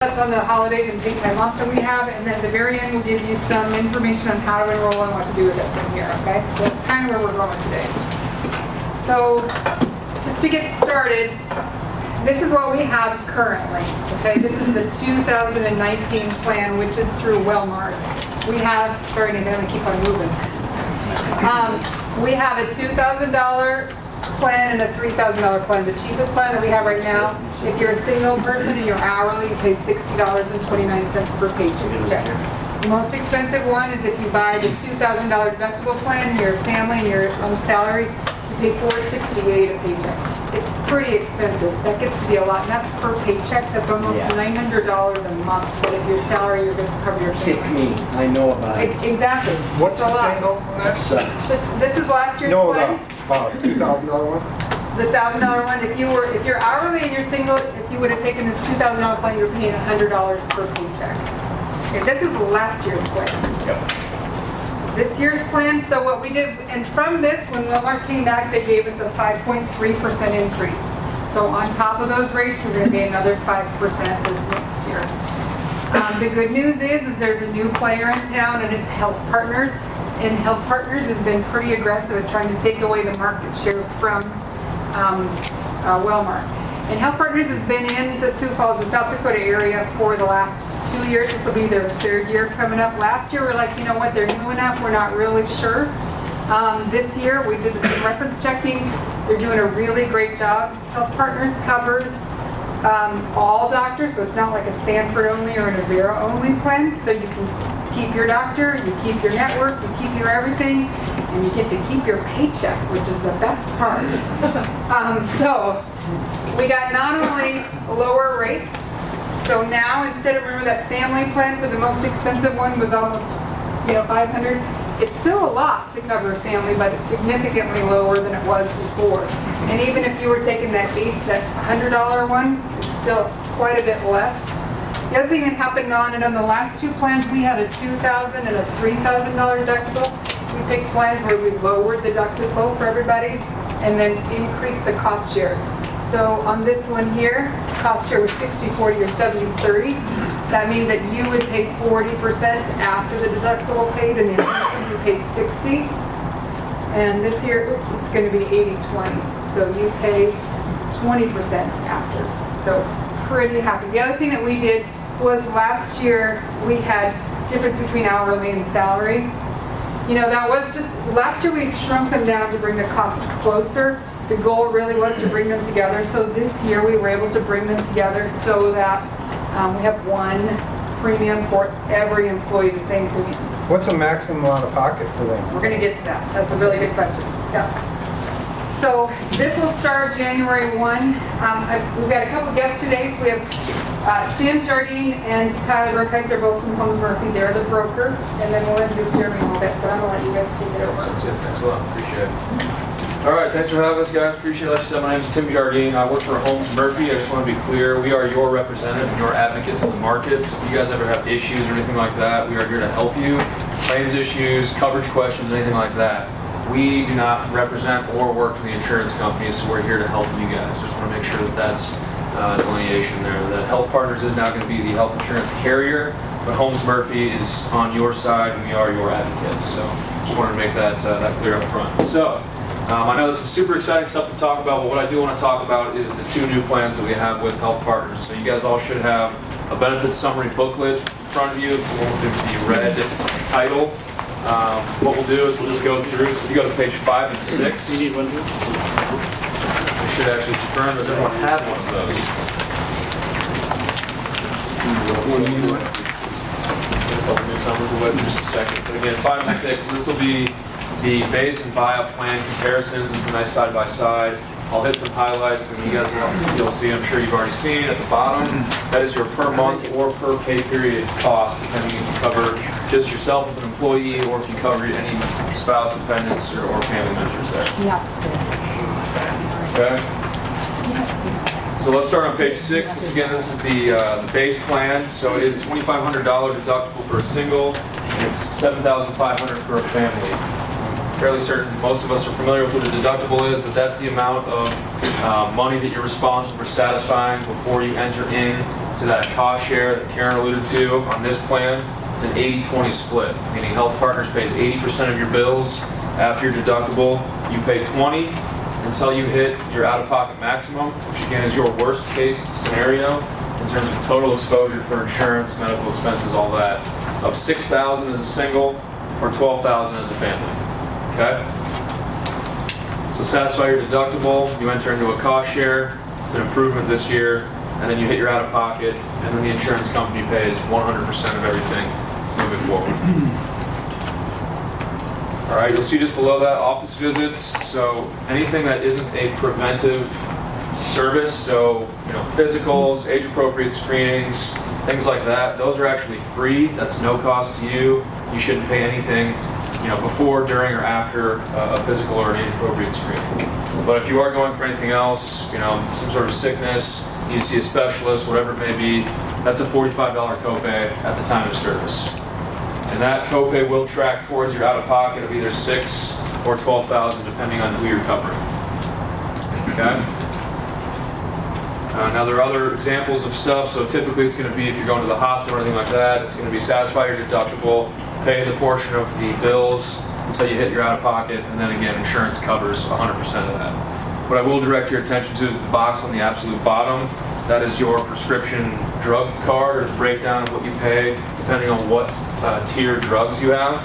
touch on the holidays and paid time off that we have, and then at the very end we'll give you some information on how to enroll and what to do with it from here, okay? So that's kind of where we're going today. So, just to get started, this is what we have currently, okay? This is the 2019 plan, which is through Wellmark. We have, sorry Nathan, I'm gonna keep on moving. We have a $2,000 plan and a $3,000 plan. The cheapest plan that we have right now, if you're a single person and you're hourly, you pay $60.29 per paycheck. The most expensive one is if you buy the $2,000 deductible plan, you're a family and you're on salary, you pay $468 a paycheck. It's pretty expensive. That gets to be a lot, and that's per paycheck. That's almost $900 a month. But if your salary, you're going to cover your Kick family. me, I know about it. Exactly. What's It's a the lot. single? That sucks. This is last year's No, plan. the $2,000 one? The $1,000 one, if you're hourly and you're single, if you would have taken this $2,000 plan, you're paying $100 per paycheck. Okay, this is last year's plan. Yep. This year's plan, so what we did, and from this, when Walmart came back, they gave us a 5.3% increase. So on top of those rates, we're going to be another 5% this next year. The good news is there's a new player in town, and it's Health Partners. And Health Partners has been pretty aggressive at trying to take away the market share from Wellmark. And Health Partners has been in the Sioux Falls, the South Dakota area for the last 2 years. This will be their third year coming up. Last year, we're like, you know what, they're new enough, we're not really sure. This year, we did some reference checking. They're doing a really great job. Health Partners covers all doctors, so it's not like a Sanford only or an Avera only plan. So you can keep your doctor, you keep your network, you keep your everything, and you get to keep your paycheck, which is the best part. So we got not only lower rates, so now instead of, remember that family plan for the most expensive one was almost, $500. It's still a lot to cover a family, but it's significantly lower than it was before. And even if you were taking that $100 one, it's still quite a bit less. The other thing that happened on the last two plans, we had a $2,000 and a $3,000 deductible. We picked plans where we lowered the deductible for everybody and then increased the cost share. So on this one here, cost share was 60/40 or 70/30. That means that you would pay 40% after the deductible paid, and the other one you paid 60. And this year, it's going to be 80/20. So you pay 20% after. So pretty happy. The other thing that we did was last year we had difference between hourly and salary. That was just, last year we shrunk them down to bring the cost closer. The goal really was to bring them together. So this year we were able to bring them together so that we have one premium for every employee, the same premium. What's the maximum out of pocket for them? We're going to get to that. That's a really good question. Yeah. So this will start January 1. We've got a couple guests today. So we have Tim Jardine and Tyler Burkheis. They're both from Holmes Murphy. They're the broker. And then we'll introduce Jeremy a little bit, but I'm going to let you guys take it over. That's it. Thanks a lot. Appreciate it. All right, thanks for having us, guys. Appreciate it. Like I said, my name is Tim Jardine. I work for Holmes Murphy. I just want to be clear, we are your representative and your advocate to the market. So if you guys ever have issues or anything like that, we are here to help you. Claims issues, coverage questions, anything like that. We do not represent or work for the insurance companies, so we're here to help you guys. Just want to make sure that that's delineation there. That Health Partners is now going to be the health insurance carrier, but Holmes Murphy is on your side and we are your advocates. So just wanted to make that clear up front. So I know this is super exciting stuff to talk about, but what I do want to talk about is the two new plans that we have with Health Partners. So you guys all should have a benefits summary booklet in front of you. It's the one with the red title. What we'll do is we'll just go through. So if you go to page 5 and 6. You need one too? We should actually confirm, does everyone have one of those? We'll wait for just a second. But again, 5 and 6, so this will be the base and buy-up plan comparisons. This is a nice side-by-side. I'll hit some highlights, and you guys you'll see, I'm sure you've already seen at the bottom, that is your per month or per pay period cost, depending if you cover just yourself as an employee or if you cover any spouse, dependents, or family members there. Yeah. Okay? So let's start on page 6. This is the base plan. So it is $2,500 deductible for a single, and it's $7,500 for a family. Fairly certain most of us are familiar with what a deductible is, but that's the amount of money that you're responsible for satisfying before you enter in to that cost share that Karen alluded to on this plan. It's an 80-20 split, meaning Health Partners pays 80% of your bills after your deductible. You pay 20 until you hit your out-of-pocket maximum, which again is your worst case scenario in terms of total exposure for insurance, medical expenses, all that, of $6,000 as a single or $12,000 as a family. Okay? So satisfy your deductible, you enter into a cost share, it's an improvement this year, and then you hit your out-of-pocket, and then the insurance company pays 100% of everything moving forward. All right, you'll see just below that office visits. So anything that isn't a preventive service, so physicals, age-appropriate screenings, things like that, those are actually free. That's no cost to you. You shouldn't pay anything, before, during, or after a physical or an age-appropriate screening. But if you are going for anything else, some sort of sickness, you need to see a specialist, whatever it may be, that's a $45 copay at the time of service. And that copay will track towards your out-of-pocket of either $6,000 or $12,000, depending on who you're covering. Okay? Now there are other examples of stuff. So typically it's going to be if you're going to the hospital or anything like that, it's going to be satisfy your deductible, pay the portion of the bills until you hit your out-of-pocket, and then again, insurance covers 100% of that. What I will direct your attention to is the box on the absolute bottom. That is your prescription drug card, or the breakdown of what you pay depending on what tier drugs you have.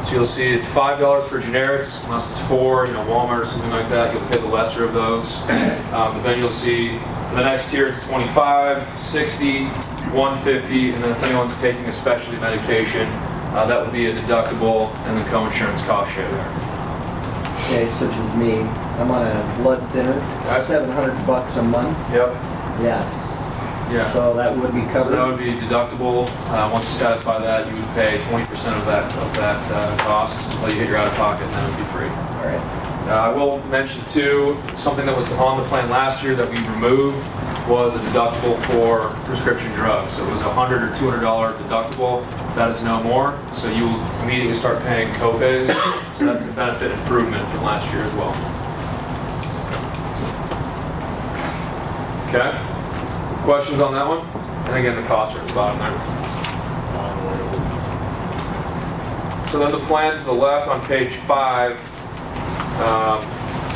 So you'll see it's $5 for generics, unless it's for Walmart or something like that, you'll pay the lesser of those. But then you'll see the next tier it's $25, $60, $150, and then if anyone's taking a specialty medication, that would be a deductible and the co-insurance cost share there. Okay, such as me, I'm on a blood thinner, $700 a month. Yep. Yeah. So that would be covered. So that would be deductible. Once you satisfy that, you would pay 20% of that cost until you hit your out-of-pocket, and that would be free. All right. I will mention too, something that was on the plan last year that we removed was a deductible for prescription drugs. So it was a $100 or $200 deductible. That is no more. So you will immediately start paying copays. So that's a benefit improvement from last year as well. Okay. Questions on that one? And again, the costs are at the bottom there. So then the plan to the left on page 5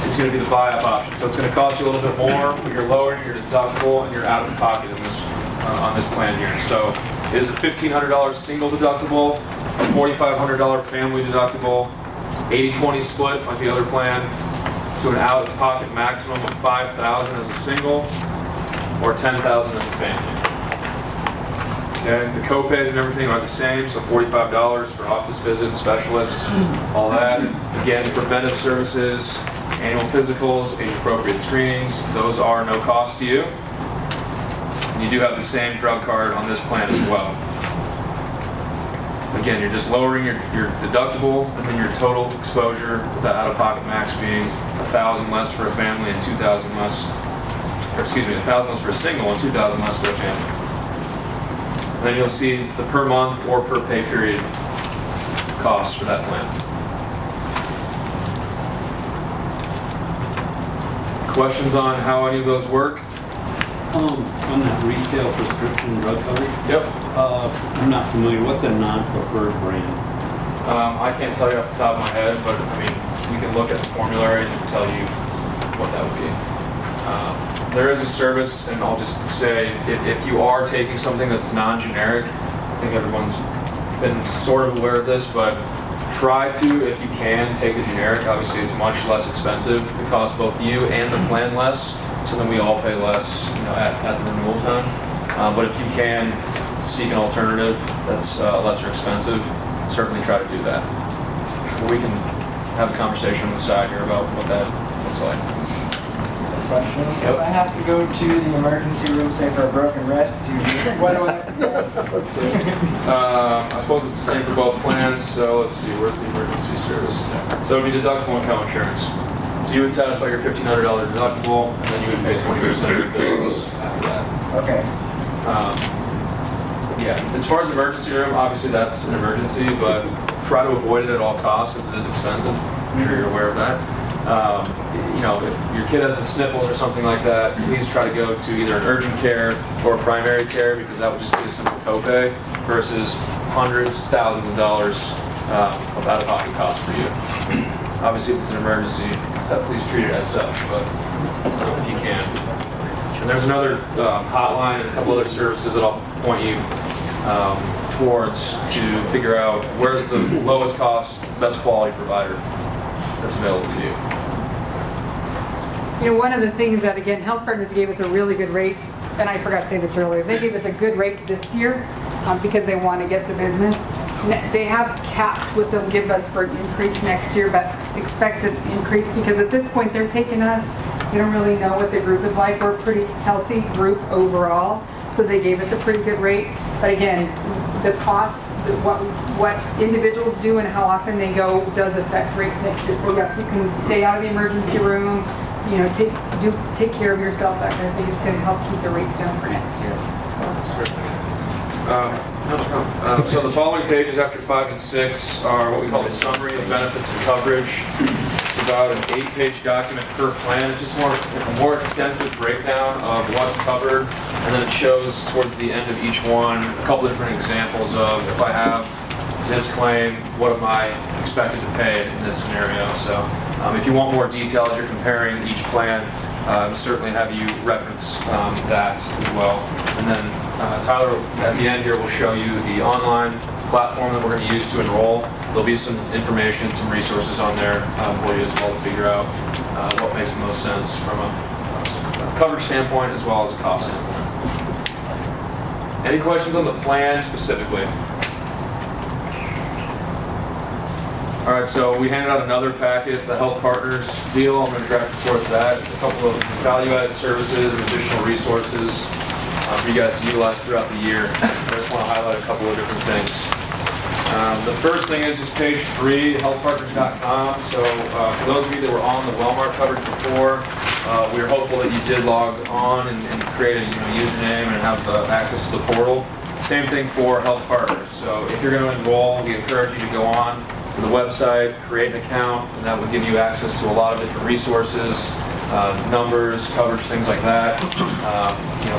is going to be the buy-up option. So it's going to cost you a little bit more, but you're lowering your deductible and you're out of pocket in this, on this plan here. So it is a $1,500 single deductible, a $4,500 family deductible, 80-20 split like the other plan, to an out-of-pocket maximum of $5,000 as a single, or $10,000 as a family. Okay, the copays and everything are the same, so $45 for office visits, specialists, all that. Again, preventive services, annual physicals, age-appropriate screenings, those are no cost to you. And you do have the same drug card on this plan as well. Again, you're just lowering your deductible and then your total exposure, with that out-of-pocket max being $1,000 less for a family and $2,000 less. $1,000 less for a single and $2,000 less for a family. And then you'll see the per month or per pay period costs for that plan. Questions on how any of those work? On that retail prescription drug coverage, Yep. I'm not familiar. What's a non-preferred brand? I can't tell you off the top of my head, but I mean, we can look at the formulary and tell you what that would be. There is a service, and I'll just say, if you are taking something that's non-generic, I think everyone's been sort of aware of this, but try to, if you can, take the generic. Obviously, it's much less expensive. It costs both you and the plan less, so then we all pay less, at the renewal time. But if you can seek an alternative that's lesser expensive, certainly try to do that. We can have a conversation on the side here about what that looks like. Question. If I have to go to the emergency room, say for a broken wrist, what do I? I suppose it's the same for both plans, so let's see, where's the emergency service? So it would be deductible and co-insurance. So you would satisfy your $1,500 deductible, and then you would pay 20% of your bills after that. Okay. Yeah, as far as emergency room, obviously that's an emergency, but try to avoid it at all costs because it is expensive. I'm sure you're aware of that. You know, if your kid has the sniffles or something like that, please try to go to either an urgent care or primary care, because that would just be a simple copay versus hundreds, thousands of dollars of out-of-pocket costs for you. Obviously, if it's an emergency, please treat it as such, but if you can. And there's another hotline and a couple other services that I'll point you towards to figure out where's the lowest cost, best quality provider that's available to you. You know, one of the things that, again, Health Partners gave us a really good rate, and I forgot to say this earlier, they gave us a good rate this year because they want to get the business. They have capped what they'll give us for an increase next year, but expect an increase because at this point they're taking us, they don't really know what the group is like. We're a pretty healthy group overall, so they gave us a pretty good rate. But again, the cost, what individuals do and how often they go does affect rates next year. So yeah, you can stay out of the emergency room, you know, take care of yourself, that kind of thing. It's going to help keep the rates down for next year. So the following pages after 5 and 6 are what we call the summary of benefits and coverage. It's about an 8-page document per plan. It's just a more extensive breakdown of what's covered, and then it shows towards the end of each one a couple different examples of if I have this claim, what am I expected to pay in this scenario. So if you want more details, you're comparing each plan, certainly have you reference that as well. And then Tyler, at the end here, will show you the online platform that we're going to use to enroll. There'll be some information, some resources on there for you as well to figure out what makes the most sense from a coverage standpoint as well as a cost standpoint. Any questions on the plan specifically? All right, so we handed out another packet, the Health Partners deal. I'm going to direct you towards that. A couple of value-added services and additional resources for you guys to utilize throughout the year. I just want to highlight a couple of different things. The first thing is just page 3, healthpartners.com. So for those of you that were on the Wellmark coverage before, we are hopeful that you did log on and create a username and have access to the portal. Same thing for Health Partners. So if you're going to enroll, we encourage you to go on to the website, create an account, and that will give you access to a lot of different resources, numbers, coverage, things like that.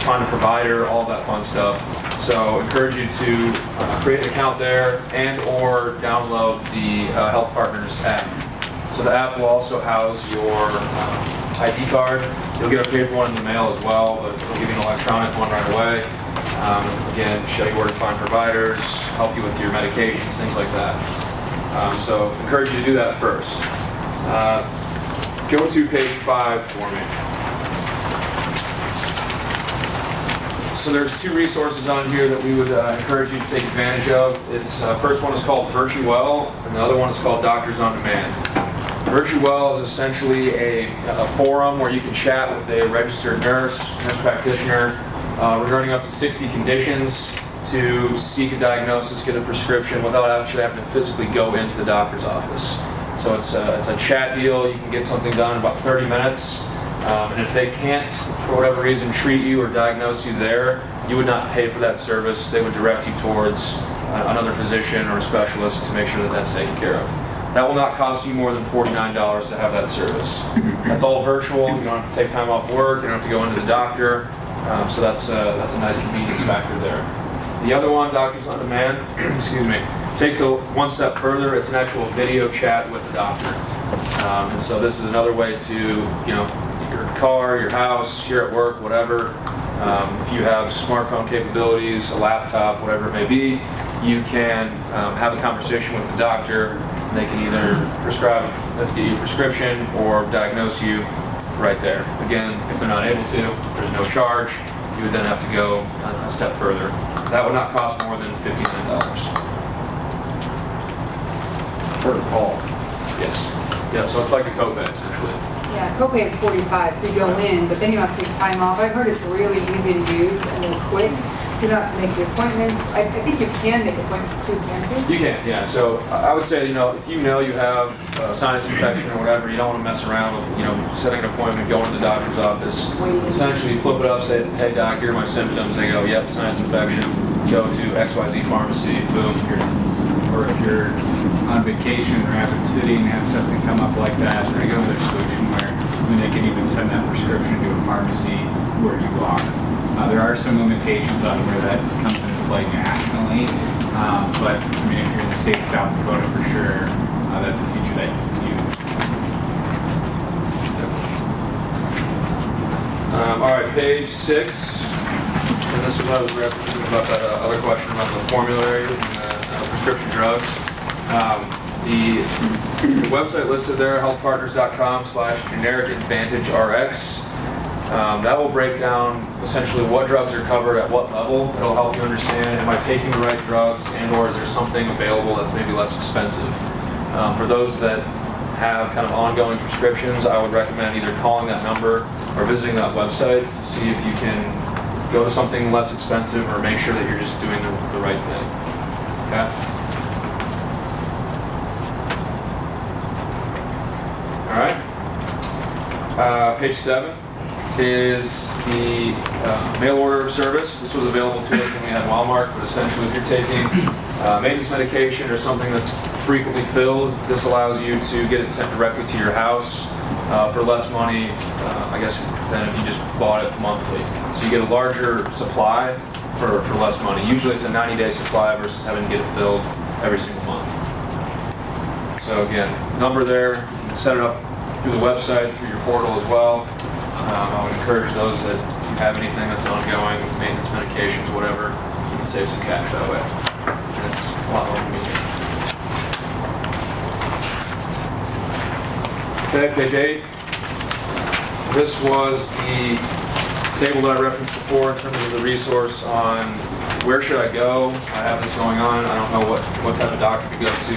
Find a provider, all that fun stuff. So encourage you to create an account there and or download the Health Partners app. So the app will also house your ID card. You'll get a paper one in the mail as well, but it'll give you an electronic one right away. Again, show you where to find providers, help you with your medications, things like that. So encourage you to do that first. Go to page 5 for me. So there's 2 resources on here that we would encourage you to take advantage of. It's first one is called VirtueWell, and the other one is called Doctors on Demand. VirtueWell is essentially a forum where you can chat with a registered nurse practitioner regarding up to 60 conditions to seek a diagnosis, get a prescription without actually having to physically go into the doctor's office. So it's a chat deal. You can get something done in about 30 minutes. And if they can't, for whatever reason, treat you or diagnose you there, you would not pay for that service. They would direct you towards another physician or a specialist to make sure that that's taken care of. That will not cost you more than $49 to have that service. That's all virtual. You don't have to take time off work. You don't have to go into the doctor. So that's a nice convenience factor there. The other one, Doctors on Demand, excuse me, takes it one step further. It's an actual video chat with the doctor. And so this is another way to, your car, your house, you're at work, whatever. If you have smartphone capabilities, a laptop, whatever it may be, you can have a conversation with the doctor. And they can either get you a prescription or diagnose you right there. Again, if they're not able to, there's no charge. You would then have to go a step further. That would not cost more than $59. Per call. Yes. Yeah, so it's like a copay, essentially. Yeah, copay is $45, so you go in, but then you have to take time off. I've heard it's really easy to use and then quick, so you don't have to make the appointments. I think you can make appointments too, can't you? You can, yeah. So I would say, if you know you have sinus infection or whatever, you don't want to mess around with, setting an appointment, going to the doctor's office. Essentially, you flip it up, say, hey doc, here are my symptoms. They go, yep, sinus infection. Go to XYZ pharmacy, boom, you're done. Or or if you're on vacation in Rapid City and have something come up like that, there's another solution where they can even send that prescription to a pharmacy where you are. There are some limitations on where that comes into play nationally, but I mean, if you're in the state of South Dakota for sure, that's a feature that you can use. All right, page 6. And this was what I was referencing about that other question about the formulary and prescription drugs. The website listed there, healthpartners.com/generic-advantage-rx. That will break down essentially what drugs are covered at what level. It'll help you understand, am I taking the right drugs, and or is there something available that's maybe less expensive? For those that have kind of ongoing prescriptions, I would recommend either calling that number or visiting that website to see if you can go to something less expensive or make sure that you're just doing the right thing. Okay? All right. Page 7 is the mail order service. This was available to us when we had Walmart, but essentially if you're taking maintenance medication or something that's frequently filled, this allows you to get it sent directly to your house for less money, I guess, than if you just bought it monthly. So you get a larger supply for less money. Usually it's a 90-day supply versus having to get it filled every single month. So again, number there, you can set it up through the website, through your portal as well. I would encourage those that have anything that's ongoing, maintenance medications, whatever, you can save some cash that way. And it's a lot more convenient. Okay, page 8. This was the table that I referenced before in terms of the resource on where should I go. I have this going on. I don't know what type of doctor to go to,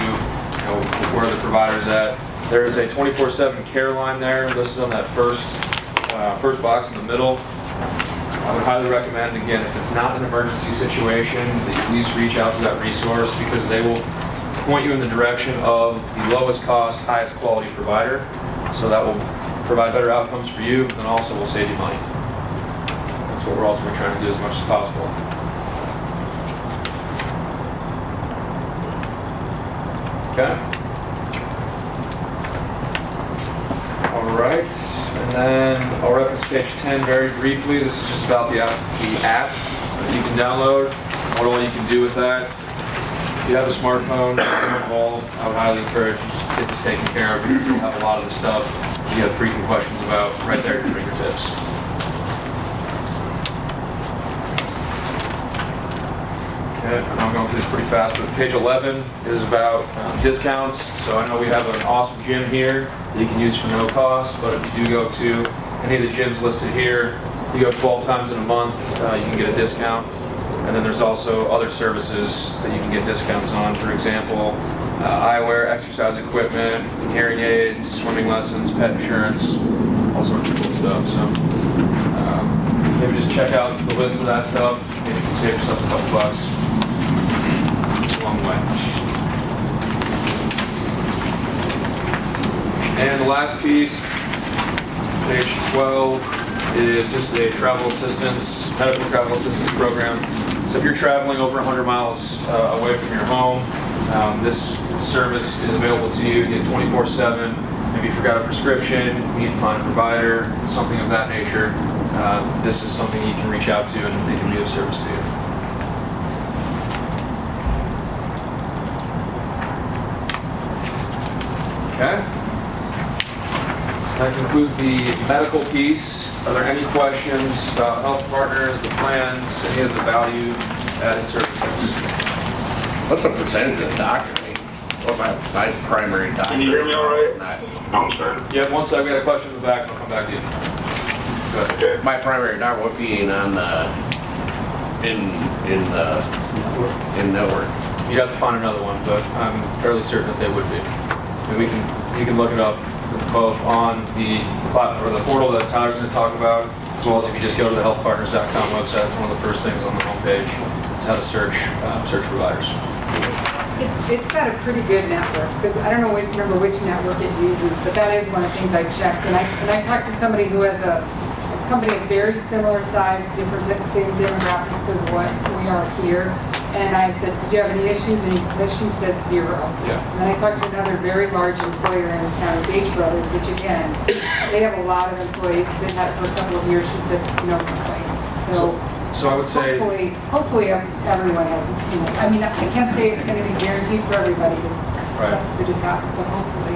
where the provider's at. There is a 24/7 care line there listed on that first box in the middle. I would highly recommend, again, if it's not an emergency situation, that you at least reach out to that resource because they will point you in the direction of the lowest cost, highest quality provider. So that will provide better outcomes for you and also will save you money. That's what we're ultimately trying to do as much as possible. Okay. All right, and then I'll reference page 10 very briefly. This is just about the app that you can download, what all you can do with that. If you have a smartphone, get involved. I would highly encourage you just get this taken care of. You'll have a lot of the stuff you have frequent questions about right there at your fingertips. Okay, I'm going through this pretty fast, but page 11 is about discounts. So I know we have an awesome gym here that you can use for no cost, but if you do go to any of the gyms listed here, you go 12 times in a month, you can get a discount. And then there's also other services that you can get discounts on. For example, eyewear, exercise equipment, hearing aids, swimming lessons, pet insurance, all sorts of cool stuff. So maybe just check out the list of that stuff. Maybe you can save yourself a couple bucks. It's a long way. And the last piece, page 12, is just a travel assistance, medical travel assistance program. So if you're traveling over 100 miles away from your home, this service is available to you. You get 24/7. Maybe you forgot a prescription, you need to find a provider, something of that nature. This is something you can reach out to and they can be of service to you. Okay. That concludes the medical piece. Are there any questions about Health Partners, the plans, any of the value-added services? What's the percentage of doctor? Well, my primary doctor. Can you hear me all right? No, sir. Yeah, one second. We got a question in the back, and I'll come back to you. Go ahead. Okay. My primary doctor would be in network. You'd have to find another one, but I'm fairly certain that they would be. And you can look it up both on the platform or the portal that Tyler's going to talk about, as well as if you just go to the healthpartners.com website. It's one of the first things on the homepage. Is how to search providers. It's got a pretty good network, because I don't remember which network it uses, but that is one of the things I checked. And I talked to somebody who has a company of very similar size, same demographics as what we are here, And I said, did you have any issues? And she said 0. Yeah. And then I talked to another very large employer in town, Gage Brothers, which again, they have a lot of employees. They've had it for a couple of years. She said no complaints. So I would say, hopefully everyone has, I mean, I can't say it's going to be guaranteed for everybody because Right. it just happens, but hopefully.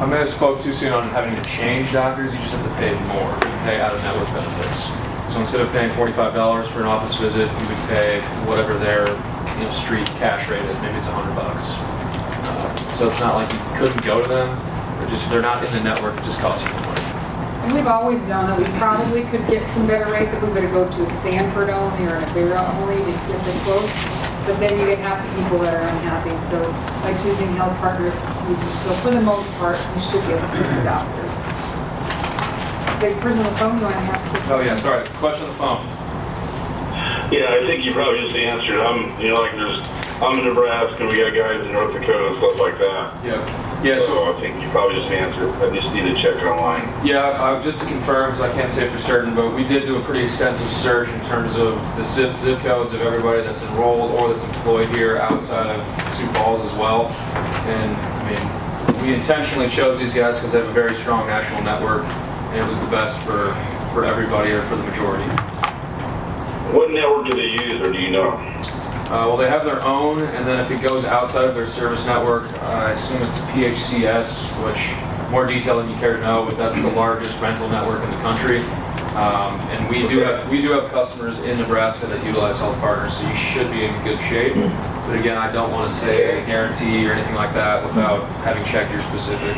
I may have spoke too soon on having to change doctors. You just have to pay more. You can pay out-of-network benefits. So instead of paying $45 for an office visit, you would pay whatever their street cash rate is. Maybe it's $100. So it's not like you couldn't go to them. They're not in the network. It just costs you more money. And we've always known that we probably could get some better rates if we were to go to a Sanford only or a Vera only to get them close. But then you get half the people that are unhappy. So by choosing health partners, so for the most part, you should get a doctor. The person on the phone, you want to ask? Oh yeah, sorry. Question on the phone. Yeah, I think you probably just answered. I'm in Nebraska, we got guys in North Dakota and stuff like that. Yeah. So I think you probably just answered. I just need to check online. Yeah, just to confirm, because I can't say for certain, but we did do a pretty extensive search in terms of the zip codes of everybody that's enrolled or that's employed here outside of Sioux Falls as well. And I mean, we intentionally chose these guys because they have a very strong national network, and it was the best for everybody or for the majority. What network do they use, or do you know? Well, they have their own, and then if it goes outside of their service network, I assume it's PHCS, which more detail than you care to know, but that's the largest rental network in the country. And we do have customers in Nebraska that utilize Health Partners, so you should be in good shape. But again, I don't want to say a guarantee or anything like that without having checked your specific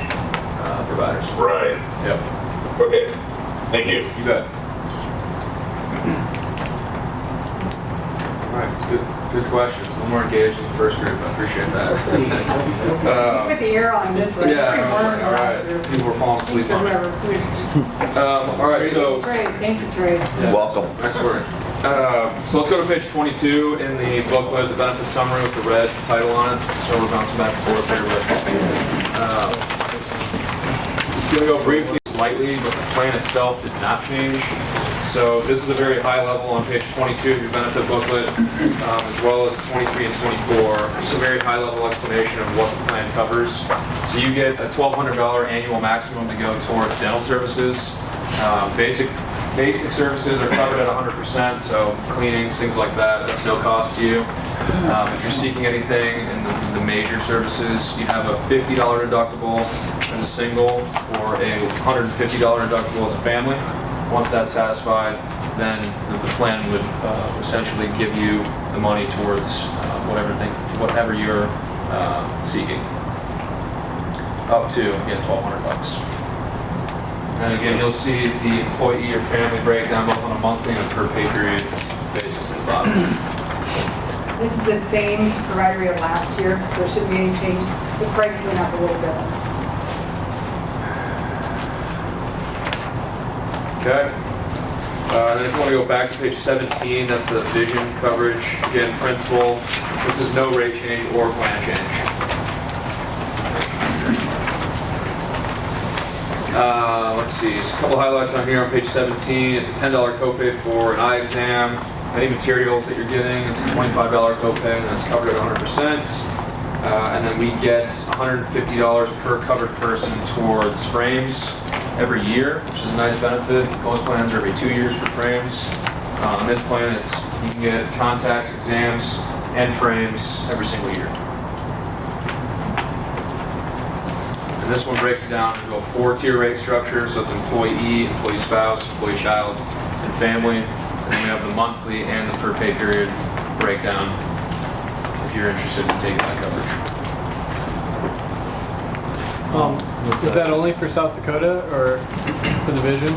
providers. Right. Yep. Okay. Thank you. You bet. All right. Good questions. A little more engaged in the first group. I appreciate that. Put the air on this one. Yeah. All right. People were falling asleep on me. All right. So. Trey, thank you, Trey. Yeah, Welcome. Nice work. So let's go to page 22 in the booklet, the benefit summary with the red title on it. So we're bouncing back and forth here, but going to go briefly, slightly, but the plan itself did not change. So this is a very high level on page 22 of your benefit booklet, as well as 23 and 24. It's a very high level explanation of what the plan covers. So you get a $1,200 annual maximum to go towards dental services. Basic services are covered at 100%, so cleanings, things like that, that's no cost to you. If you're seeking anything in the major services, you have a $50 deductible as a single or a $150 deductible as a family. Once that's satisfied, then the plan would essentially give you the money towards whatever you're seeking. Up to, again, $1,200. And again, you'll see the employee or family breakdown both on a monthly and a per pay period basis at the bottom. This is the same provider we had last year, so there shouldn't be any change. The price went up a little bit on this. Okay. Then if you want to go back to page 17, that's the vision coverage. Again, principal. This is no rate change or plan change. Let's see, just a couple highlights on here on page 17. It's a $10 copay for an eye exam. Any materials that you're getting, it's a $25 copay, and that's covered at 100%. And then we get $150 per covered person towards frames every year, which is a nice benefit. Most plans are every 2 years for frames. On this plan, you can get contacts, exams, and frames every single year. And this one breaks down into a 4-tier rate structure, so it's employee, employee spouse, employee child, and family. And then we have the monthly and the per pay period breakdown if you're interested in taking that coverage. Is that only for South Dakota or for the vision?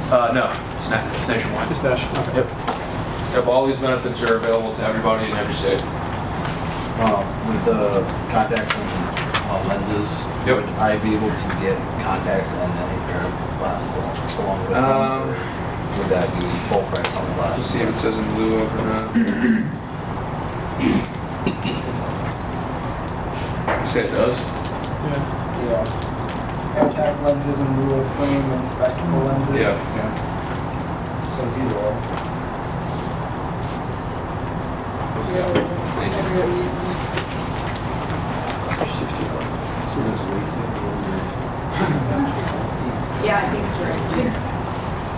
No, it's nationwide. Just national. Okay. Yep, all these benefits are available to everybody in every state. With the contacts and lenses, Yep. would I be able to get contacts and any pair of glasses along with them? Or would that be full price on the glasses? Let's see if it says in blue over now. You say it does? Yeah. Yeah. Contact lenses in lieu of frame and spectacle lenses. Yeah. So it's either or. every other year. Yeah, I think so.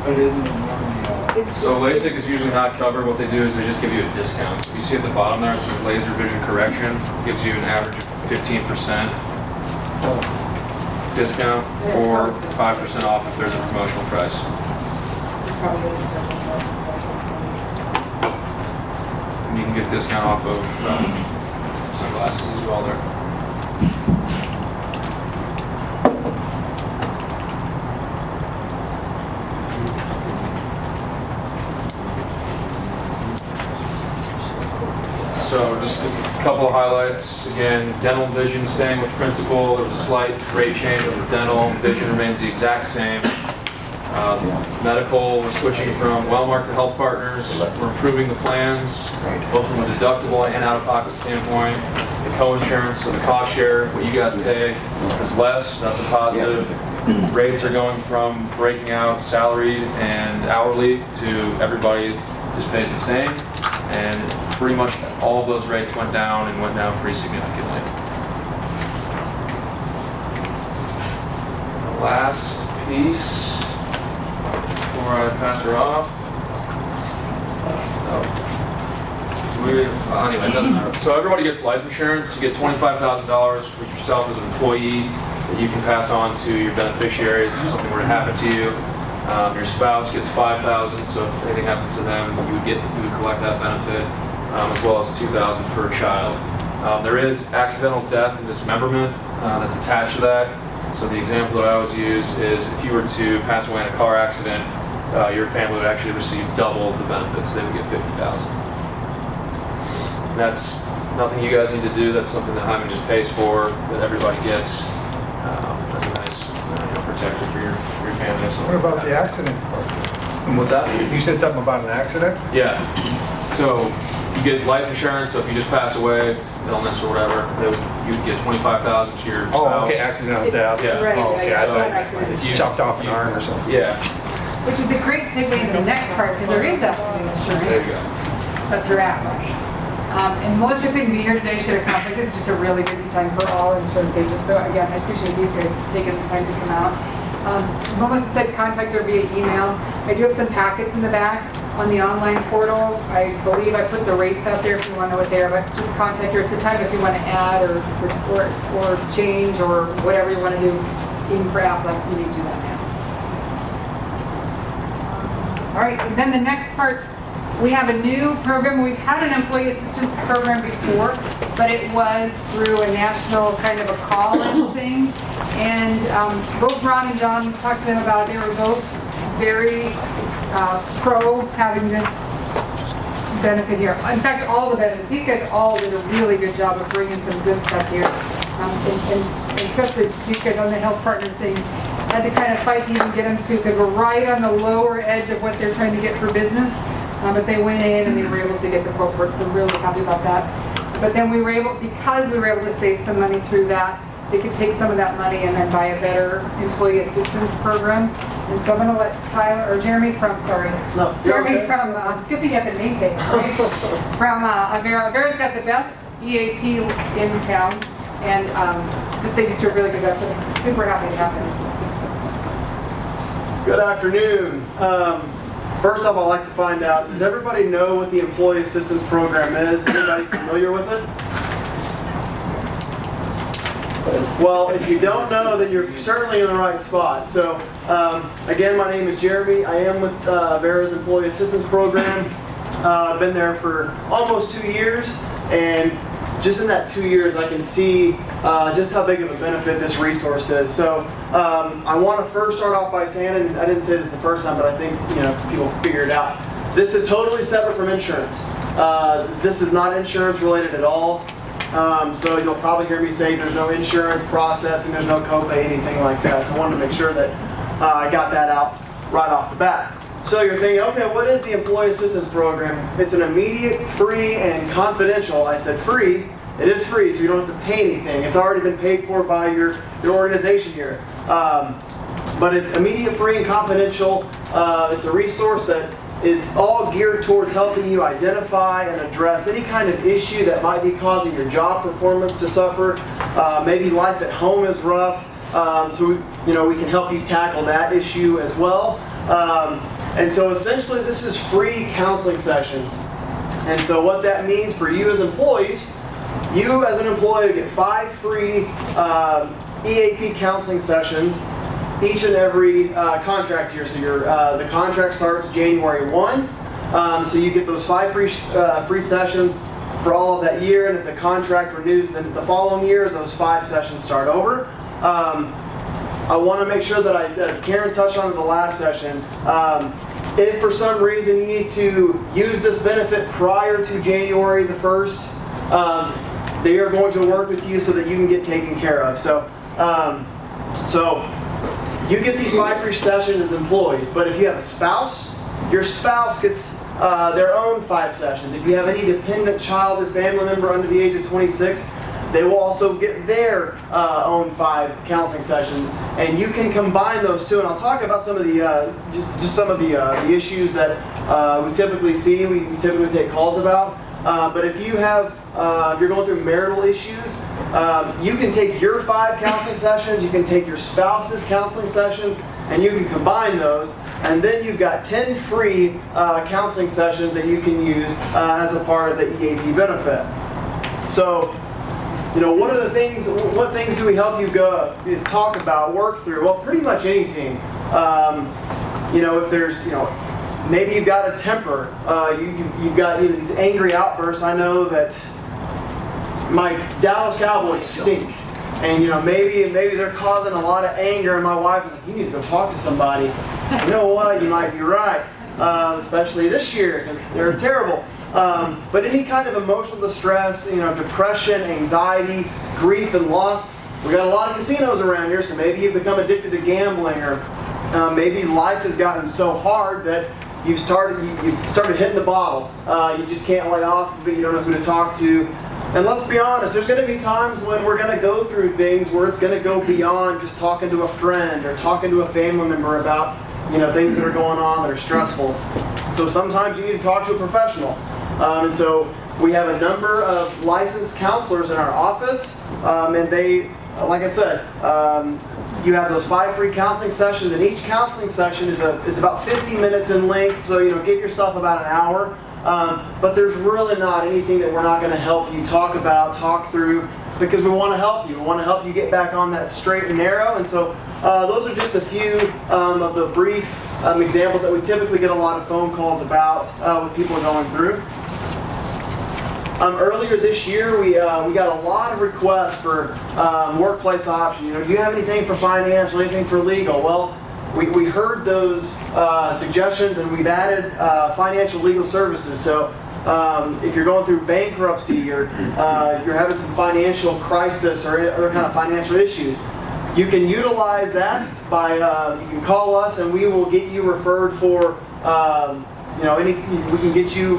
But isn't it normally, So LASIK is usually not covered. What they do is they just give you a discount. So you see at the bottom there, it says laser vision correction. Gives you an average of 15% discount or 5% off if there's a promotional price. And you can get a discount off of sunglasses as well there. So just a couple of highlights. Again, dental vision staying with principal. There was a slight rate change with the dental. Vision remains the exact same. Medical, we're switching from Wellmark to Health Partners. We're improving the plans, both from a deductible and out-of-pocket standpoint. The co-insurance, so the cost share, what you guys pay is less. That's a positive. Rates are going from breaking out salaried and hourly to everybody just pays the same. And pretty much all of those rates went down and went down pretty significantly. The last piece before I pass her off. Anyway, it doesn't matter. So everybody gets life insurance. You get $25,000 for yourself as an employee that you can pass on to your beneficiaries if something were to happen to you. Your spouse gets $5,000, so if anything happens to them, you would collect that benefit, as well as $2,000 for a child. There is accidental death and dismemberment that's attached to that. So the example that I always use is if you were to pass away in a car accident, your family would actually receive double the benefits. They would get $50,000. That's nothing you guys need to do. That's something that Heiman just pays for, that everybody gets. That's a nice protector for your family. What about the accident part? What's that? You said something about an accident? Yeah. So you get life insurance. So if you just pass away, illness or whatever, you'd get $25,000 to your spouse. Oh, okay, accidental death. Yeah. Right, Oh, okay, yeah, I it's not thought accident. If you chopped off an arm or something. Yeah. Which is a great segue into the next part, because there is accident There you insurance, go. but they're at and Melissa couldn't be here today, she had a conflict. This is just a really busy time for all insurance agents. So again, I appreciate these guys taking the time to come out. Melissa said contact her via email. I do have some packets in the back on the online portal. I believe I put the rates out there if you want to know what they are, but just contact her. It's the time if you want to add or change or whatever you want to do, even for Aflac, you need to do that now. All right, and then the next part, we have a new program. We've had an employee assistance program before, but it was through a national kind of a call-in thing. And both Ron and John talked to them about it. They were both very pro having this benefit here. In fact, all the benefits. These guys all did a really good job of bringing some good stuff here. And especially these guys on the Health Partners thing had to kind of fight to even get them to, because we're right on the lower edge of what they're trying to get for business. But they went in and they were able to get the quote for it, so I'm really happy about that. But then because we were able to save some money through that, they could take some of that money and then buy a better employee assistance program. And so I'm going to let Jeremy from, good thing you have the name tag, right? From Avera. Avera's got the best EAP in town, and they just do a really good job, so I'm super happy to have them. Good afternoon. First off, I'd like to find out, does everybody know what the Employee Assistance Program is? Anybody familiar with it? Well, if you don't know, then you're certainly in the right spot. So, again, my name is Jeremy. I am with Vera's Employee Assistance Program. I've been there for almost 2 years, and just in that 2 years, I can see just how big of a benefit this resource is. So I want to first start off by saying, and I didn't say this the first time, but I think people figure it out. This is totally separate from insurance. This is not insurance related at all. So you'll probably hear me say there's no insurance processing, there's no copay, anything like that. So I wanted to make sure that I got that out right off the bat. So you're thinking, okay, what is the Employee Assistance Program? It's an immediate, free, and confidential. I said free. It is free, so you don't have to pay anything. It's already been paid for by your organization here. But it's immediate, free, and confidential. It's a resource that is all geared towards helping you identify and address any kind of issue that might be causing your job performance to suffer. Maybe life at home is rough, so we can help you tackle that issue as well. And so essentially this is free counseling sessions. And so what that means for you as employees, you as an employee get 5 free EAP counseling sessions each and every contract year. So the contract starts January 1. So you get those 5 free sessions for all of that year. And if the contract renews, then the following year, those 5 sessions start over. I want to make sure that Karen touched on it in the last session. If for some reason you need to use this benefit prior to January the 1st, they are going to work with you so that you can get taken care of. So you get these 5 free sessions as employees, but if you have a spouse, your spouse gets their own 5 sessions. If you have any dependent child or family member under the age of 26, they will also get their own 5 counseling sessions, and you can combine those two. And I'll talk about some of the just some of the issues that we typically see. We typically take calls about. But if you have you're going through marital issues, you can take your 5 counseling sessions, you can take your spouse's counseling sessions, and you can combine those. And then you've got 10 free counseling sessions that you can use as a part of the EAP benefit. So, what things do we help you talk about, work through? Well, pretty much anything. If there's, maybe you've got a temper, you've got these angry outbursts. I know that my Dallas Cowboys stink, and maybe they're causing a lot of anger, and my wife is like, you need to go talk to somebody. You know what? You might be right, especially this year because they're terrible. But any kind of emotional distress, depression, anxiety, grief, and loss. We got a lot of casinos around here, so maybe you've become addicted to gambling, or maybe life has gotten so hard that you've started hitting the bottle. You just can't lay off, but you don't know who to talk to. And let's be honest, there's going to be times when we're going to go through things where it's going to go beyond just talking to a friend or talking to a family member about things that are going on that are stressful. So sometimes you need to talk to a professional. And so we have a number of licensed counselors in our office, and they, like I said, you have those 5 free counseling sessions, and each counseling session is about 50 minutes in length, so give yourself about an hour. But there's really not anything that we're not going to help you talk through, because we want to help you. We want to help you get back on that straight and narrow. And so those are just a few of the brief examples that we typically get a lot of phone calls about with people going through. Earlier this year, we got a lot of requests for workplace options. Do you have anything for financial, anything for legal? Well, we heard those suggestions, and we've added financial legal services. So if you're going through bankruptcy, or you're having some financial crisis or other kind of financial issues, you can utilize that by you can call us, and we will get you referred for. We can get you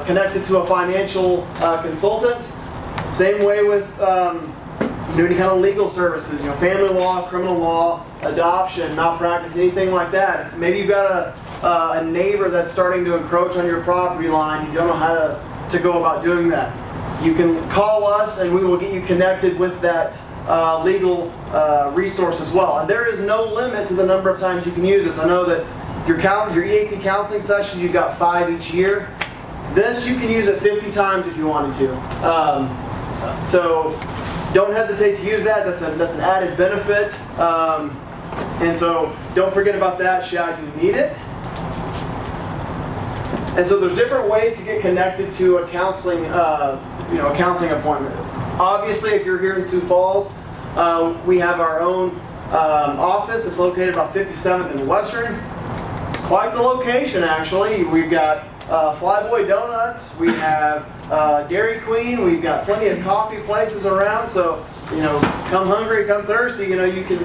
connected to a financial consultant. Same way with any kind of legal services, family law, criminal law, adoption, malpractice, anything like that. If maybe you've got a neighbor that's starting to encroach on your property line, you don't know how to go about doing that. You can call us, and we will get you connected with that legal resource as well. And there is no limit to the number of times you can use this. I know that your EAP counseling session, you've got 5 each year. This, you can use it 50 times if you wanted to. So don't hesitate to use that. That's an added benefit. And so don't forget about that should you need it. And so there's different ways to get connected to a counseling, a counseling appointment. Obviously, if you're here in Sioux Falls, we have our own office. It's located about 57th and Western. It's quite the location, actually. We've got Flyboy Donuts. We have Dairy Queen. We've got plenty of coffee places around. So, come hungry, come thirsty. You can,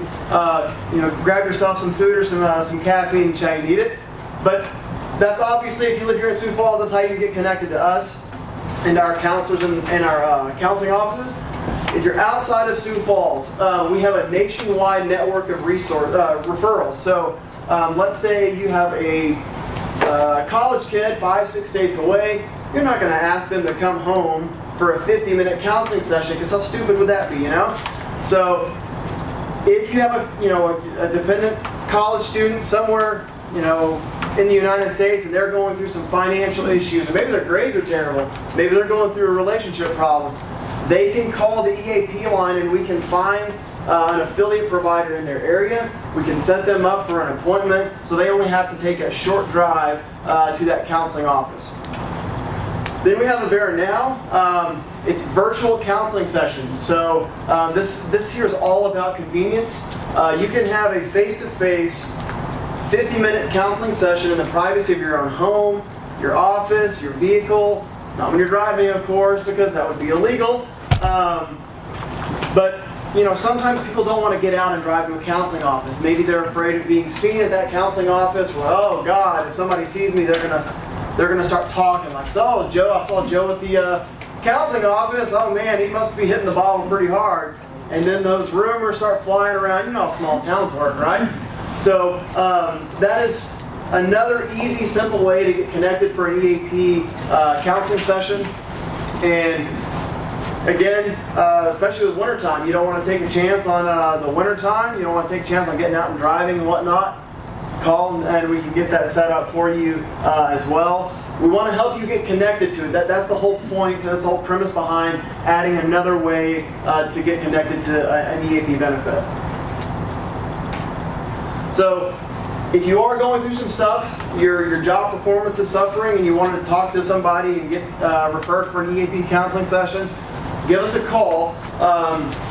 grab yourself some food or some caffeine and you need it. But that's obviously, if you live here in Sioux Falls, that's how you can get connected to us and our counselors and our counseling offices. If you're outside of Sioux Falls, we have a nationwide network of referrals. So let's say you have a a college kid, 5-6 states away, you're not going to ask them to come home for a 50-minute counseling session, because how stupid would that be, you know? So if you have a dependent college student somewhere, in the United States, and they're going through some financial issues, or maybe their grades are terrible, maybe they're going through a relationship problem, they can call the EAP line and we can find an affiliate provider in their area. We can set them up for an appointment, so they only have to take a short drive to that counseling office. Then we have Avera Now. It's virtual counseling sessions. So this here is all about convenience. You can have a face-to-face 50-minute counseling session in the privacy of your own home, your office, your vehicle. Not when you're driving, of course, because that would be illegal. But sometimes people don't want to get out and drive to a counseling office. Maybe they're afraid of being seen at that counseling office. Well, oh God, if somebody sees me, they're gonna start talking like, so Joe, I saw Joe at the counseling office. Oh man, he must be hitting the bottle pretty hard. And then those rumors start flying around. You know how small towns work, right? So that is another easy, simple way to get connected for an EAP counseling session. And again, especially with wintertime, you don't want to take a chance on the wintertime. You don't want to take a chance on getting out and driving and whatnot. Call and we can get that set up for you as well. We want to help you get connected to it. That's the whole point, that's the whole premise behind adding another way to get connected to an EAP benefit. So if you are going through some stuff, your job performance is suffering, and you wanted to talk to somebody and get referred for an EAP counseling session, give us a call.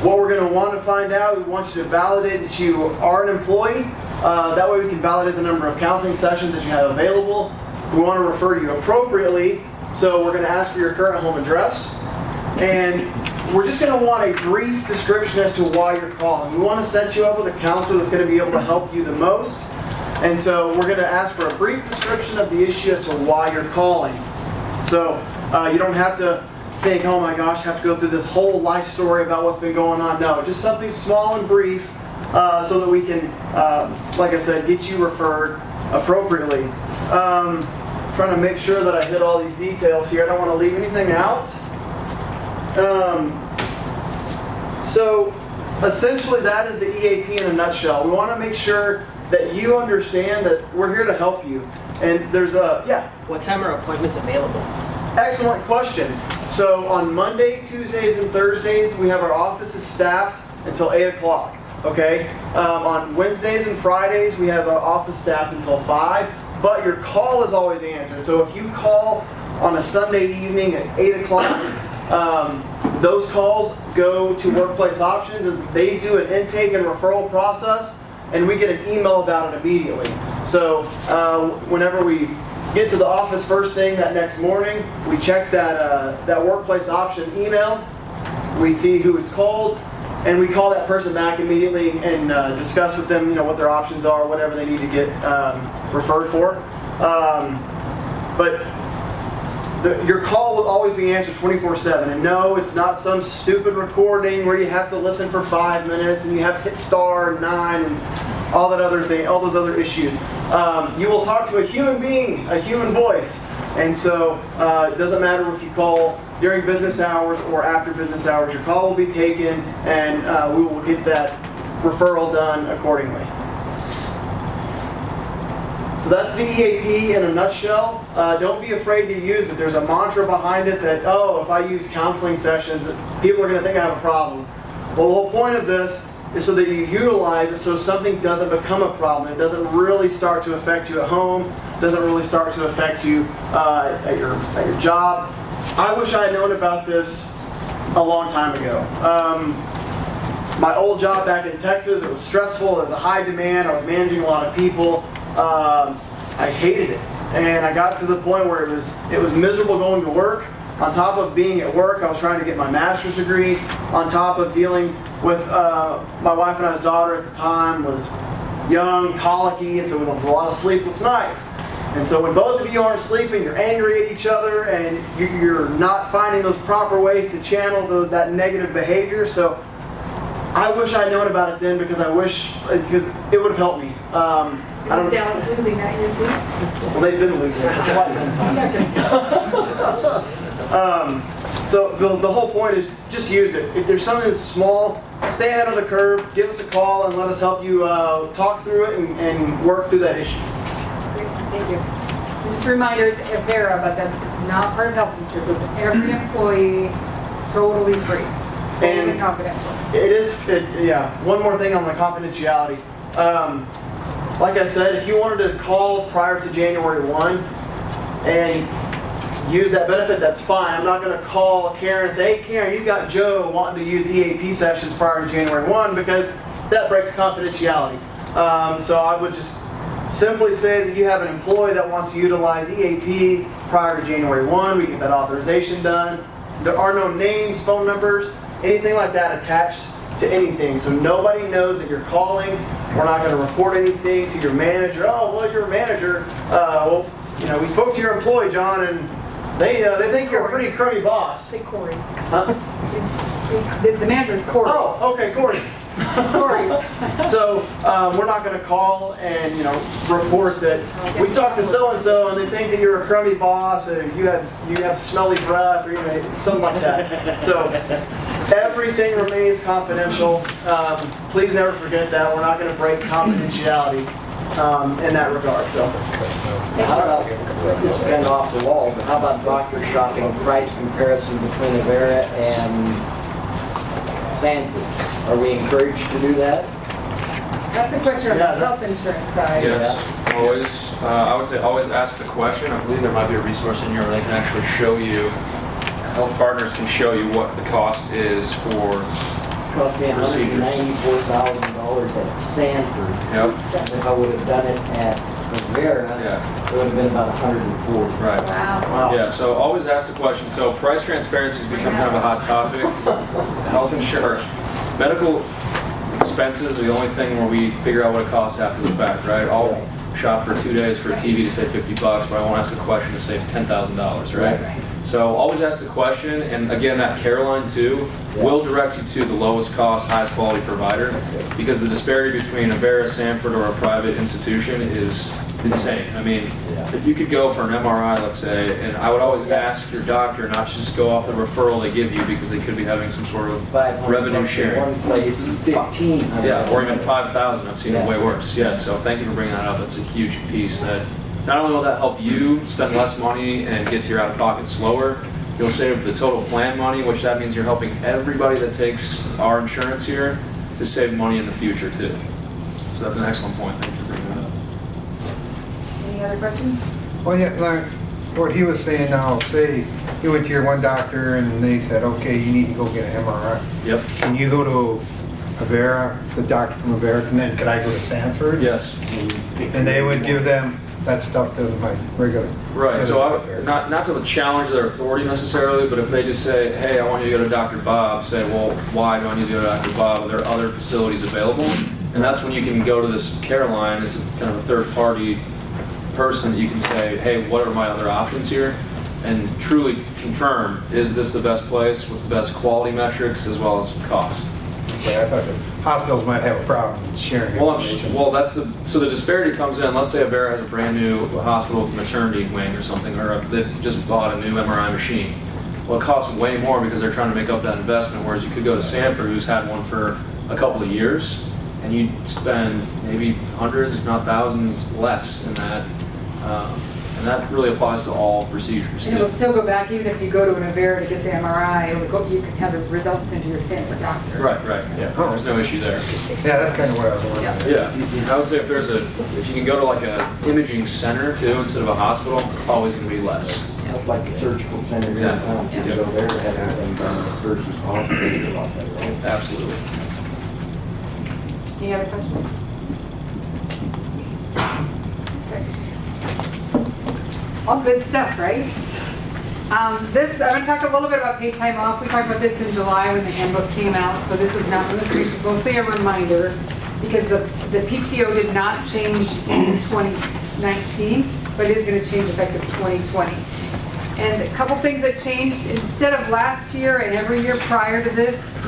What we're going to want to find out, we want you to validate that you are an employee. That way we can validate the number of counseling sessions that you have available. We want to refer you appropriately, so we're going to ask for your current home address. And we're just going to want a brief description as to why you're calling. We want to set you up with a counselor that's going to be able to help you the most. And so we're going to ask for a brief description of the issue as to why you're calling. So you don't have to think, oh my gosh, I have to go through this whole life story about what's been going on. No, just something small and brief so that we can, like I said, get you referred appropriately. Trying to make sure that I hit all these details here. I don't want to leave anything out. So essentially that is the EAP in a nutshell. We want to make sure that you understand that we're here to help you. And there's What time are appointments available? Excellent question. So on Monday, Tuesdays, and Thursdays, we have our offices staffed until 8 o'clock. Okay? On Wednesdays and Fridays, we have our office staffed until 5. But your call is always answered. So if you call on a Sunday evening at 8 o'clock, those calls go to Workplace Options, and they do an intake and referral process, and we get an email about it immediately. So whenever we get to the office first thing that next morning, we check that Workplace Option email, we see who is called, and we call that person back immediately and discuss with them, what their options are, whatever they need to get referred for. But your call will always be answered 24/7. And no, it's not some stupid recording where you have to listen for 5 minutes and you have to hit *9 and all that other thing, all those other issues. You will talk to a human being, a human voice. And so it doesn't matter if you call during business hours or after business hours, your call will be taken, and we will get that referral done accordingly. So that's the EAP in a nutshell. Don't be afraid to use it. There's a mantra behind it that, if I use counseling sessions, people are going to think I have a problem. Well, the whole point of this is so that you utilize it so something doesn't become a problem. It doesn't really start to affect you at home. Doesn't really start to affect you at your job. I wish I had known about this a long time ago. My old job back in Texas, it was stressful. There was a high demand. I was managing a lot of people. I hated it, and I got to the point where it was miserable going to work. On top of being at work, I was trying to get my master's degree. On top of dealing with my wife and I's daughter at the time was young, colicky, and so there was a lot of sleepless nights. And so when both of you aren't sleeping, you're angry at each other, and you're not finding those proper ways to channel that negative behavior. So I wish I'd known about it then because because it would have helped me. I don't. Is Dallas losing that year too? Well, they've been losing it for quite some time. So the whole point is just use it. If there's something that's small, stay ahead of the curve, give us a call and let us help you talk through it and work through that issue. Great, thank you. Just a reminder, it's Avera, but it's not part of health insurance. It's every employee, totally free, totally And confidential. It is, yeah. One more thing on the confidentiality. Like I said, if you wanted to call prior to January 1 and use that benefit, that's fine. I'm not going to call Karen and say, hey Karen, you got Joe wanting to use EAP sessions prior to January 1 because that breaks confidentiality. So I would just simply say that you have an employee that wants to utilize EAP prior to January 1. We get that authorization done. There are no names, phone numbers, anything like that attached to anything. So nobody knows that you're calling. We're not going to report anything to your manager. Oh, well, you're a manager. Well, you know, we spoke to your employee, John, and they think you're a pretty crummy boss. Say Corey. Huh? The manager is Corey. Oh, okay, Corey. Corey. So we're not going to call and report that we talked to so and so and they think that you're a crummy boss or you have smelly breath or something like that. So everything remains confidential. Please never forget that. We're not going to break confidentiality in that regard. So How about, this is kind of off the wall, but how about doctor shopping price comparison between Avera and Sanford? Are we encouraged to do that? That's a question on the health insurance side. Yes, always. I would say always ask the question. I believe there might be a resource in here where they can actually show you, health partners can show you what the cost is for It cost me $194,000 at Sanford. Yep. If I would have done it at Avera, it would have been about $140. Right. Wow. Yeah, so always ask the question. So price transparency has become kind of a hot topic. Health insurance, medical expenses are the only thing where we figure out what it costs after the fact, right? I'll shop for 2 days for a TV to save $50, but I won't ask a question to save $10,000, right? So always ask the question, and again, that care line too will direct you to the lowest cost, highest quality provider, because the disparity between Avera, Sanford, or a private institution is insane. I mean, if you could go for an MRI, let's say, and I would always ask your doctor not to just go off the referral they give you because they could be having some sort of revenue sharing. One place, $1,500. Yeah, or even 5,000. I've seen it way worse. Yeah, so thank you for bringing that up. That's a huge piece that not only will that help you spend less money and get to your out-of-pocket slower, you'll save the total plan money, which that means you're helping everybody that takes our insurance here to save money in the future too. So that's an excellent point. Thank you for bringing that up. Any other questions? Well, yeah, like what he was saying now, say you went to your one doctor and they said, okay, you need to go get an MRI. Yep. Can you go to Avera, the doctor from Avera, and then could I go to Sanford? Yes. And they would give them that stuff to my regular. Right, so not to challenge their authority necessarily, but if they just say, hey, I want you to go to Dr. Bob, say, well, why do I need to go to Dr. Bob? Are there other facilities available? And that's when you can go to this care line. It's a kind of a third-party person that you can say, hey, what are my other options here? And truly confirm, is this the best place with the best quality metrics as well as cost? Yeah, I thought the hospitals might have a problem sharing information. Well, so the disparity comes in. Let's say Avera has a brand new hospital maternity wing or something, or they just bought a new MRI machine. Well, it costs way more because they're trying to make up that investment, whereas you could go to Sanford, who's had one for a couple of years, and you'd spend maybe hundreds, if not thousands, less in that. And that really applies to all procedures. And it'll still go back, even if you go to an Avera to get the MRI, you can have the results into your Sanford doctor. Right, yeah. There's no issue there. Yeah, that's kind of what I was wondering. Yeah, I would say if you can go to like a imaging center too instead of a hospital, it's always going to be less. That's like the surgical center. Exactly. You go there to have everything done versus hospital, a lot better, right? Absolutely. Any other questions? Okay. All good stuff, right? I'm going to talk a little bit about paid time off. We talked about this in July when the handbook came out, so this is not new information. It's mostly a reminder because the PTO did not change in 2019, but it is going to change effective 2020. And a couple things that changed, instead of last year and every year prior to this,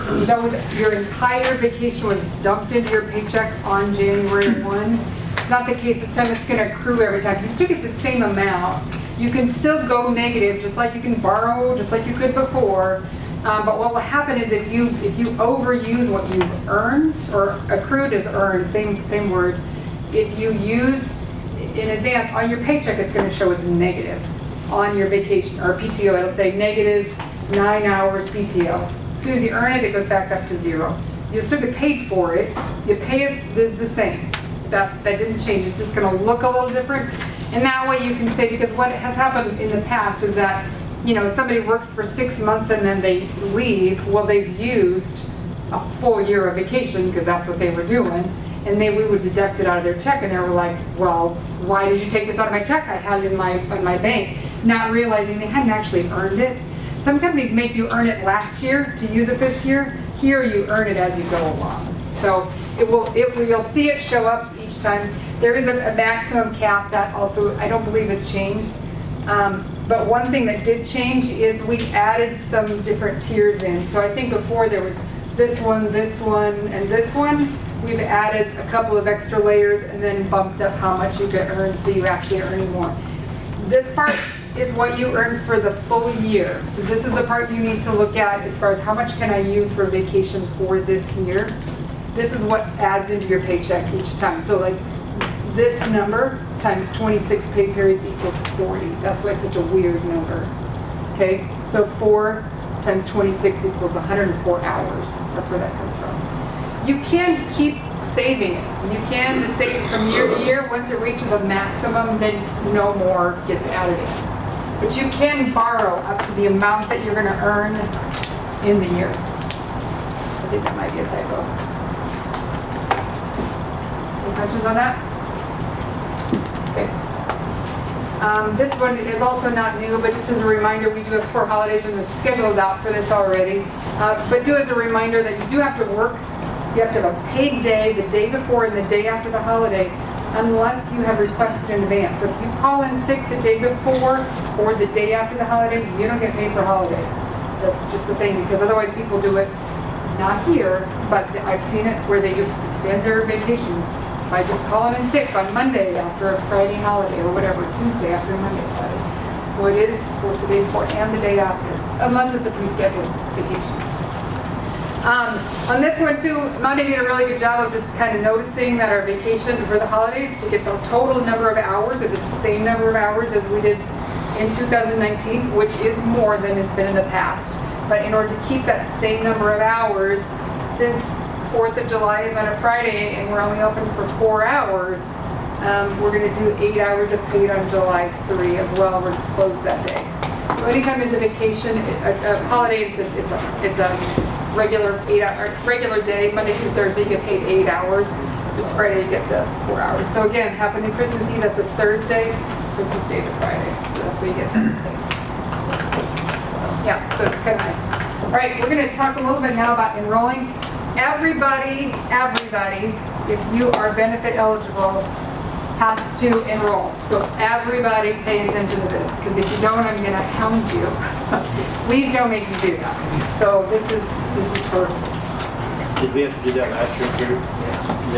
your entire vacation was dumped into your paycheck on January 1. It's not the case this time. It's going to accrue every time. You still get the same amount. You can still go negative, just like you can borrow, just like you could before. But what will happen is if you overuse what you've earned, or accrued is earned, same word. If you use in advance on your paycheck, it's going to show it's negative. On your vacation or PTO, it'll say negative 9 hours PTO. As soon as you earn it, it goes back up to 0. You'll still get paid for it. Your pay is the same. That didn't change. It's just going to look a little different. And that way you can say, because what has happened in the past is that, somebody works for 6 months and then they leave. Well, they've used a full year of vacation because that's what they were doing. And we would deduct it out of their check, and they were like, well, why did you take this out of my check? I had it in my bank, not realizing they hadn't actually earned it. Some companies make you earn it last year to use it this year. Here you earn it as you go along. So you'll see it show up each time. There is a maximum cap that also I don't believe has changed. But one thing that did change is we added some different tiers in. So I think before there was this one, and this one. We've added a couple of extra layers and then bumped up how much you could earn, so you actually are earning more. This part is what you earn for the full year. So this is the part you need to look at as far as how much can I use for vacation for this year. This is what adds into your paycheck each time. So like this number times 26 pay periods equals 40. That's why it's such a weird number. Okay, so 4 times 26 equals 104 hours. That's where that comes from. You can keep saving it. You can save from year to year. Once it reaches a maximum, then no more gets added in. But you can borrow up to the amount that you're going to earn in the year. I think that might be a typo. Any questions on that? Okay. This one is also not new, but just as a reminder, we do have 4 holidays and the schedule is out for this already. But do as a reminder that you do have to work. You have to have a paid day the day before and the day after the holiday, unless you have requested in advance. So if you call in sick the day before or the day after the holiday, you don't get paid for holiday. That's just the thing, because otherwise people do it, not here, but I've seen it where they just extend their vacations by just calling in sick on Monday after a Friday holiday or whatever, Tuesday after a Monday holiday. So it is both the day before and the day after, unless it's a pre-scheduled vacation. On this one too, Monday did a really good job of just kind of noticing that our vacation for the holidays to get the total number of hours, or the same number of hours as we did in 2019, which is more than has been in the past. But in order to keep that same number of hours, since 4th of July is on a Friday and we're only open for 4 hours, we're going to do 8 hours of paid on July 3 as well. We're just closed that day. So anytime there's a vacation, a holiday, it's a regular day, Monday through Thursday, you get paid 8 hours. It's Friday, you get the 4 hours. So again, happening Christmas Eve, that's a Thursday. Christmas Day is a Friday. So that's what you get paid. Yeah, so it's kind of nice. All right, we're going to talk a little bit now about enrolling. Everybody, if you are benefit eligible, has to enroll. So everybody pay attention to this, because if you don't, I'm going to hound you. Please don't make me do that. So this is for... Did we have to do that last year too?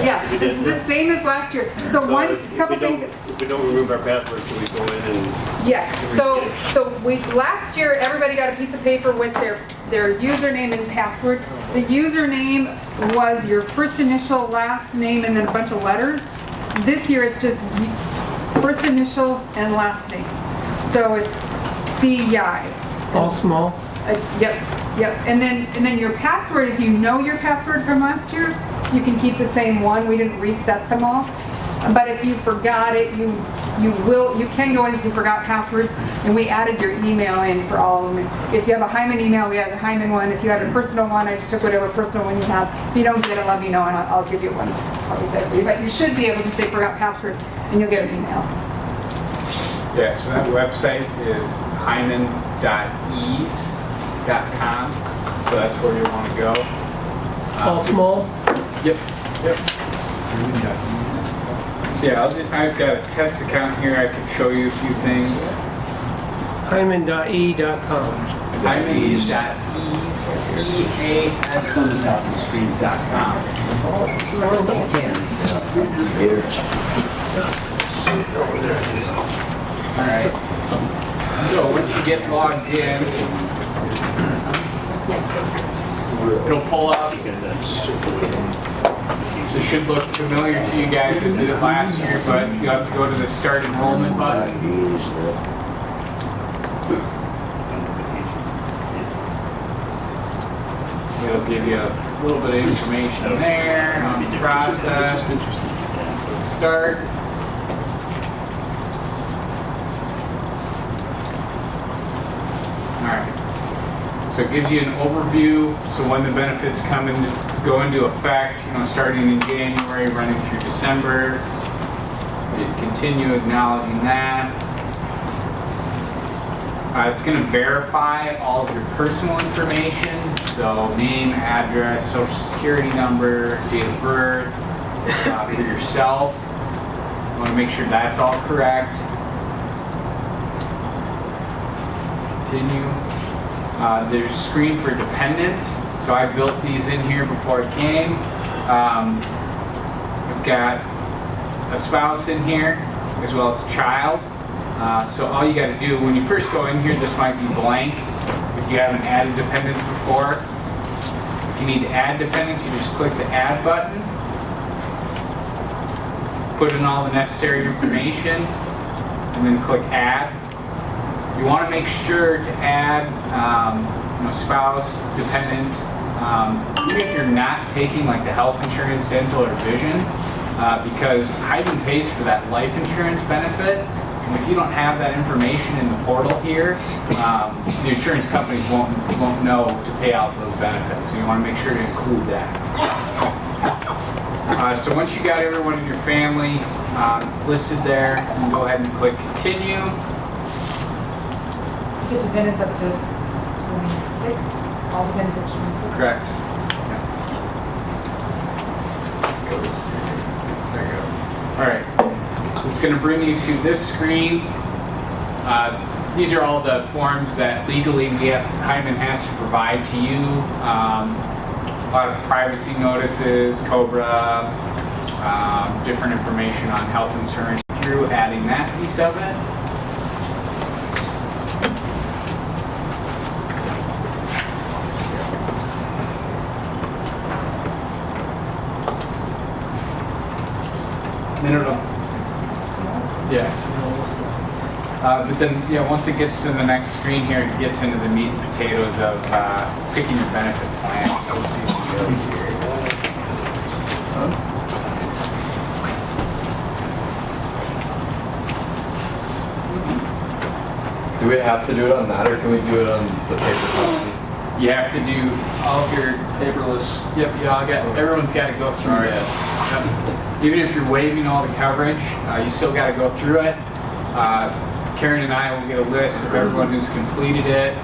Yes, this is the same as last year. So couple things... If we don't remove our passwords, can we go in and... Yes, so last year, everybody got a piece of paper with their username and password. The username was your first initial, last name, and then a bunch of letters. This year, it's just first initial and last name. So it's CI. All small? Yep. And then your password, if you know your password from last year, you can keep the same one. We didn't reset them all. But if you forgot it, you can go in and say forgot password, and we added your email in for all of them. If you have a Heiman email, we have the Heiman one. If you have a personal one, I just took whatever personal one you have. If you don't get it, let me know and I'll give you one. I'll reset it for you. But you should be able to say forgot password and you'll get an email. Yes, so that website is hyman.ease.com. So that's where you want to go. All small? Yep. So yeah, I've got a test account here. I can show you a few things. Heiman.e.com. Heiman.easy.com. Alright. So once you get logged in, it'll pull up. It should look familiar to you guys that did it last year, but you have to go to the Start Enrollment button. It'll give you a little bit of information there on the process. Start. Alright. So it gives you an overview, so when the benefits go into effect, starting in January, running through December. You continue acknowledging that. It's going to verify all of your personal information, so name, address, social security number, date of birth, for yourself. You want to make sure that's all correct. Continue. There's a screen for dependents, so I built these in here before I came. We've got a spouse in here, as well as a child. So all you got to do when you first go in here, this might be blank if you haven't added dependents before. If you need to add dependents, you just click the add button, put in all the necessary information, and then click add. You want to make sure to add spouse, dependents, even if you're not taking like the health insurance, dental, or vision, because Heiman pays for that life insurance benefit. And if you don't have that information in the portal here, the insurance companies won't know to pay out those benefits. So you want to make sure to include that. So once you got everyone in your family listed there, you can go ahead and click continue. The dependents up to 26, all dependents up to 26. Correct. There it goes. All right. So it's going to bring you to this screen. These are all the forms that legally Heiman has to provide to you. A lot of privacy notices, COBRA, different information on health insurance through adding that piece of it. Yes. But then, once it gets to the next screen here, it gets into the meat and potatoes of picking your benefit plan. So we'll see if it goes here. Do we have to do it on that, or can we do it on the paper copy? You have to do all of your paperless. Yep, everyone's got to go through this. Yep. Even if you're waiving all the coverage, you still got to go through it. Karen and I will get a list of everyone who's completed it,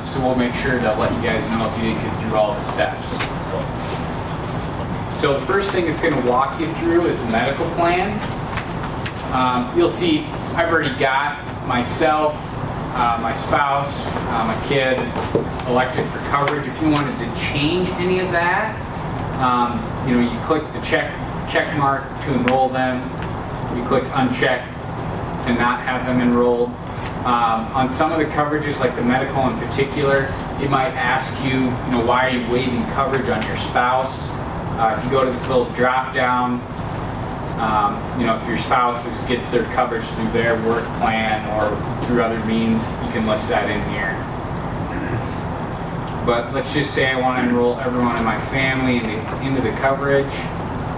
so we'll make sure to let you guys know if you didn't get through all the steps. So the first thing it's going to walk you through is the medical plan. You'll see I've already got myself, my spouse, my kid elected for coverage. If you wanted to change any of that, you click the check mark to enroll them. You click uncheck to not have them enrolled. On some of the coverages, like the medical in particular, it might ask you, why are you waiving coverage on your spouse? If you go to this little drop down, if your spouse gets their coverage through their work plan or through other means, you can list that in here. But let's just say I want to enroll everyone in my family into the coverage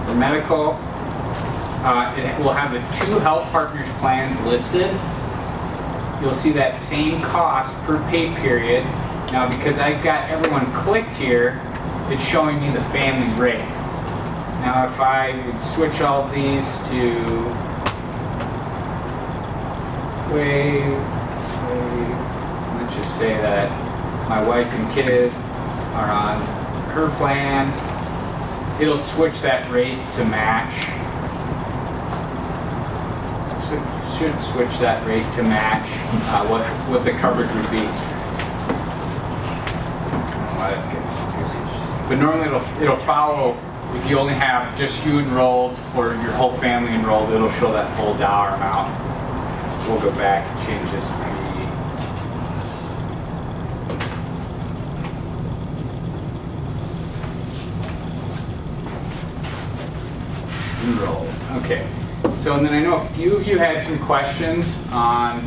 for medical. It will have the 2 Health Partners plans listed. You'll see that same cost per pay period. Now, because I've got everyone clicked here, it's showing me the family rate. Now, if I would switch all of these to waive, let's just say that my wife and kid are on her plan, it'll switch that rate to match. should switch that rate to match what the coverage would be. Why that's getting confusing. But normally it'll follow, if you only have just you enrolled or your whole family enrolled, it'll show that full dollar amount. We'll go back and change this to be enrolled. Okay. So, and then I know a few of you had some questions on,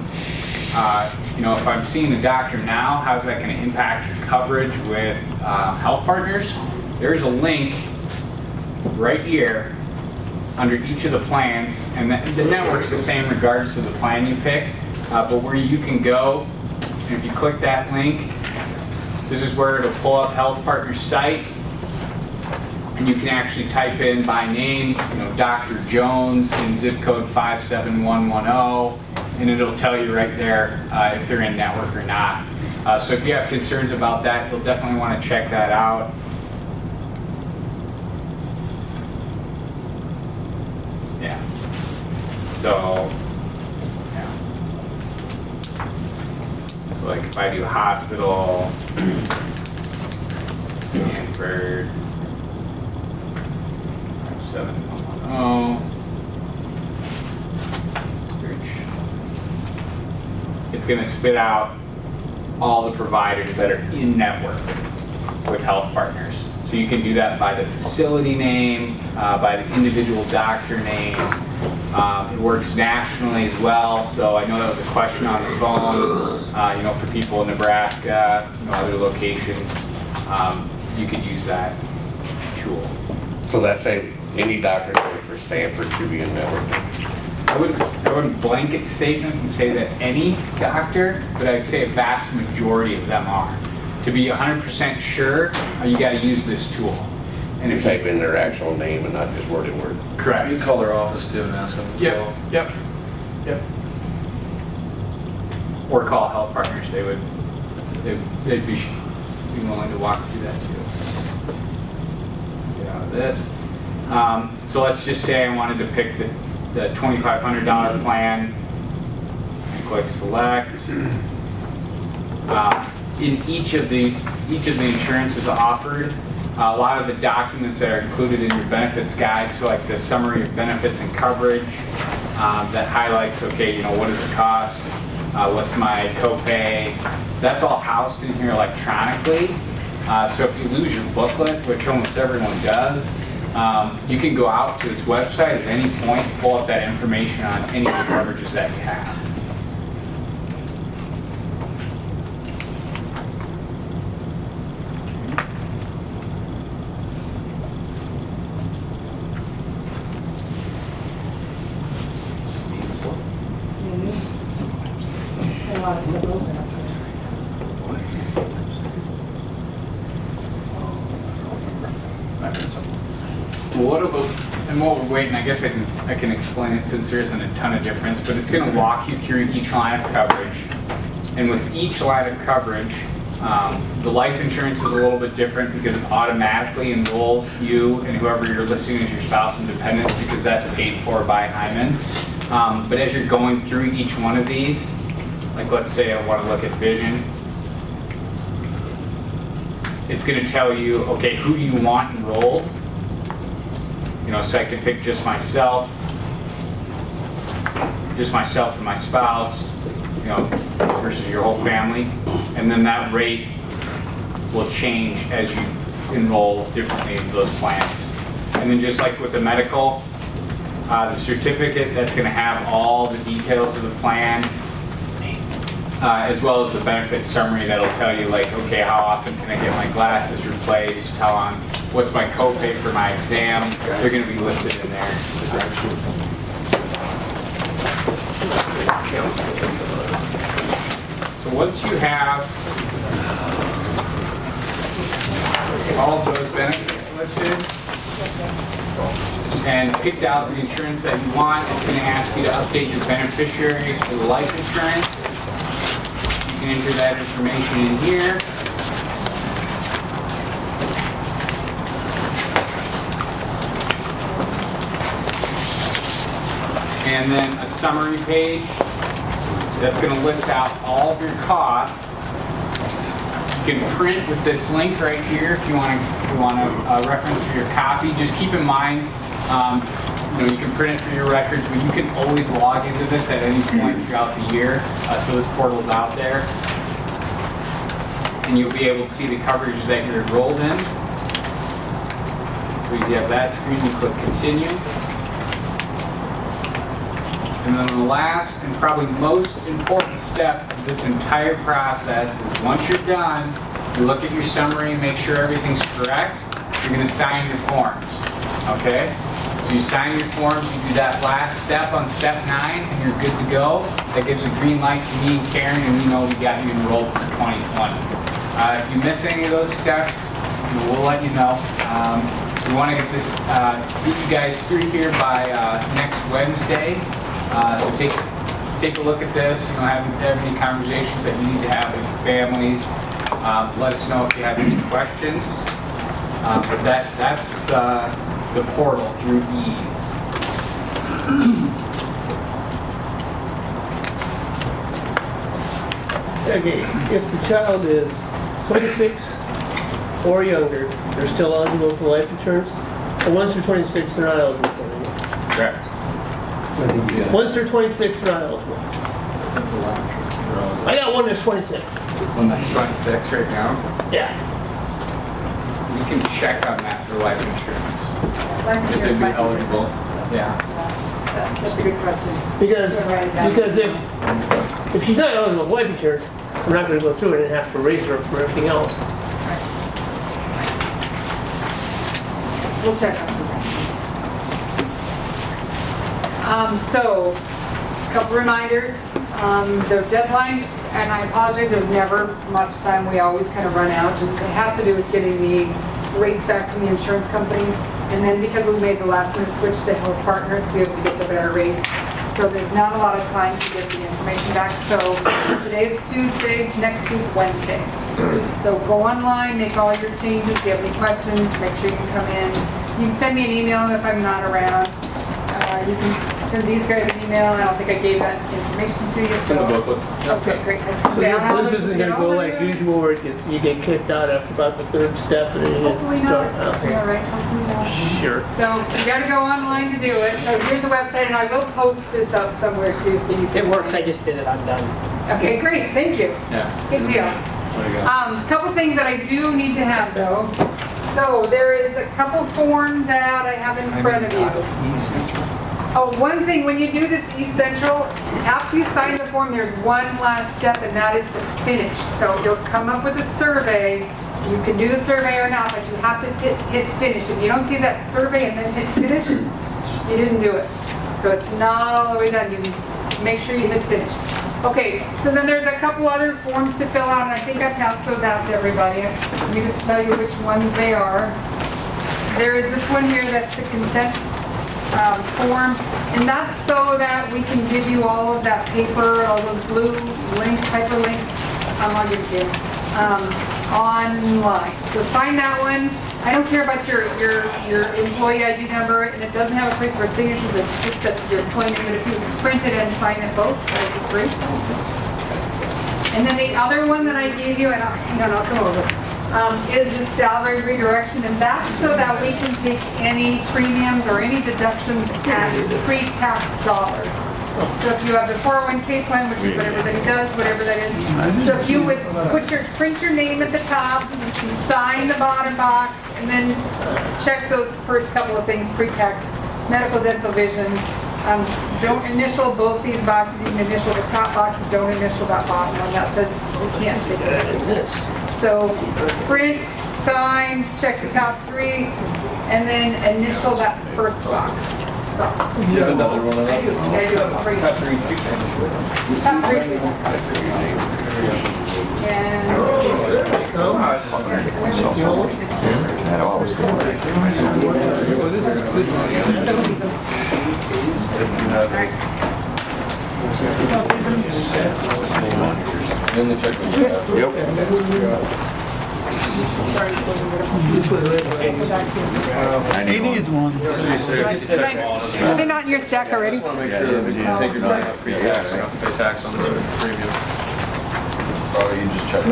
if I'm seeing the doctor now, how's that going to impact your coverage with health partners? There's a link right here under each of the plans, and the network's the same regardless of the plan you pick, but where you can go, and if you click that link, this is where it'll pull up Health Partners site, and you can actually type in by name, Dr. Jones in zip code 57110, and it'll tell you right there if they're in network or not. So if you have concerns about that, you'll definitely want to check that out. Yeah. So, yeah. So like if I do hospital, Stanford, 7110, it's going to spit out all the providers that are in network with health partners. So you can do that by the facility name, by the individual doctor name. It works nationally as well. So I know that was a question on the phone. For people in Nebraska, other locations, you could use that tool. So that's any doctor that works for Stanford should be in network. I wouldn't blanket statement and say that any doctor, but I'd say a vast majority of them are. To be 100% sure, you got to use this tool. And if you type in their actual name and not just word to word. Correct. You can call their office too and ask them as well. Yep. Or call Health Partners. They'd be willing to walk through that too. Get out of this. So let's just say I wanted to pick the $2,500 plan. Click select. In each of the insurances offered, a lot of the documents that are included in your benefits guide, so like the summary of benefits and coverage, that highlights, okay, what does it cost? What's my copay? That's all housed in here electronically. So if you lose your booklet, which almost everyone does, you can go out to this website at any point, pull up that information on any of the coverages that you have. What we're waiting, I guess I can explain it since there isn't a ton of difference, but it's going to walk you through each line of coverage. And with each line of coverage, the life insurance is a little bit different because it automatically enrolls you and whoever you're listing as your spouse and dependents because that's paid for by Heiman. But as you're going through each one of these, like let's say I want to look at vision, it's going to tell you, okay, who do you want enrolled? So I could pick just myself and my spouse, versus your whole family. And then that rate will change as you enroll differently in those plans. And then just like with the medical, the certificate, that's going to have all the details of the plan, as well as the benefit summary that'll tell you like, okay, how often can I get my glasses replaced, how long, what's my copay for my exam, they're going to be listed in there. So once you have all of those benefits listed and picked out the insurance that you want, it's going to ask you to update your beneficiaries for the life insurance. You can enter that information in here. And then summary page that's going to list out all of your costs. You can print with this link right here if you want to reference for your copy. Just keep in mind, you can print it for your records, but you can always log into this at any point throughout the year. So this portal is out there. And you'll be able to see the coverages that you're enrolled in. So you have that screen, you click continue. And then the last and probably most important step of this entire process is once you're done, you look at your summary and make sure everything's correct. You're going to sign your forms. Okay? So you sign your forms, you do that last step on step 9, and you're good to go. That gives a green light to me and Karen, and we know we got you enrolled for 2020. If you miss any of those steps, we'll let you know. We want to get this, get you guys through here by next Wednesday. So take a look at this. Have any conversations that you need to have with your families. Let us know if you have any questions. But that's the portal through EASE. Okay, if the child is 26 or younger, they're still eligible for life insurance. And once they're 26, they're not eligible for it. Correct. Once they're 26, they're not eligible. I got one that's 26. One that's 26 right now? Yeah. We can check on that for life insurance. Life If they'd insurance be might be eligible. Yeah. That's a good question. Because if she's not eligible for life insurance, I'm not going to go through it and have to raise her for everything else. We'll check on that. So, a couple reminders. The deadline, and I apologize, there's never much time. We always kind of run out. It has to do with getting the rates back from the insurance companies. And then because we made the last minute switch to Health Partners to be able to get the better rates. So there's not a lot of time to get the information back. So today's Tuesday, next week, Wednesday. So go online, make all your changes. If you have any questions, make sure you can come in. You can send me an email if I'm not around. You can send these guys an email. I don't think I gave that information to you. Send the booklet. Okay, great. So this isn't going to go like usual where you get kicked out after about the third step. And then Hopefully not. Okay. All right, hopefully not. Sure. So you got to go online to do it. So here's the website, and I will post this up somewhere too, so you can. It works, I just did it, I'm done. Okay, great, thank you. Yeah. Good deal. There you go. Couple things that I do need to have though. So there is a couple forms that I have in front of you. Oh, one thing, when you do this East Central, after you sign the form, there's one last step, and that is to finish. So you'll come up with a survey. You can do the survey or not, but you have to hit finish. If you don't see that survey and then hit finish, you didn't do it. So it's not all the way done. You need to make sure you hit finish. Okay, so then there's a couple other forms to fill out, and I think I passed those out to everybody. Let me just tell you which ones they are. There is this one here that's the consent form, and that's so that we can give you all of that paper, all those blue links, hyperlinks, I'll give it to you, online. So sign that one. I don't care about your employee ID number, and it doesn't have a place for signatures. It's just that your employee name. But if you print it and sign it both, that would be great. And then the other one that I gave you, and I'll come over, is the salary redirection, and that's so that we can take any premiums or any deductions as pre-tax dollars. So if you have the 401k plan, which is what everybody does, whatever that is. So if you would print your name at the top, sign the bottom box, and then check those first couple of things, pre-tax, medical, dental, vision. Don't initial both these boxes. You can initial the top boxes, don't initial that bottom one. That says we can't take it. So print, sign, check the top 3, and then initial that first box. So, Do you have another one of I do. Top 3. Top 3. That always He needs one. Are they not in your stack already? Just want to make sure that we can take your money out pre-tax, and pay tax on the premium. Oh, you just check.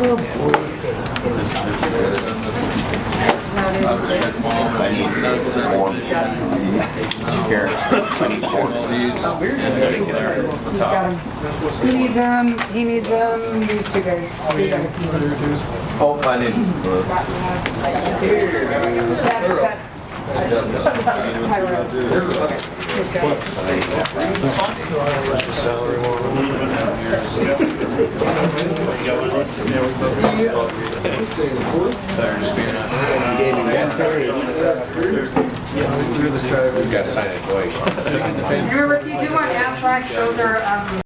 He needs these two guys. Oh, I need. You got to sign it twice. Remember, if you do want abstracts, those are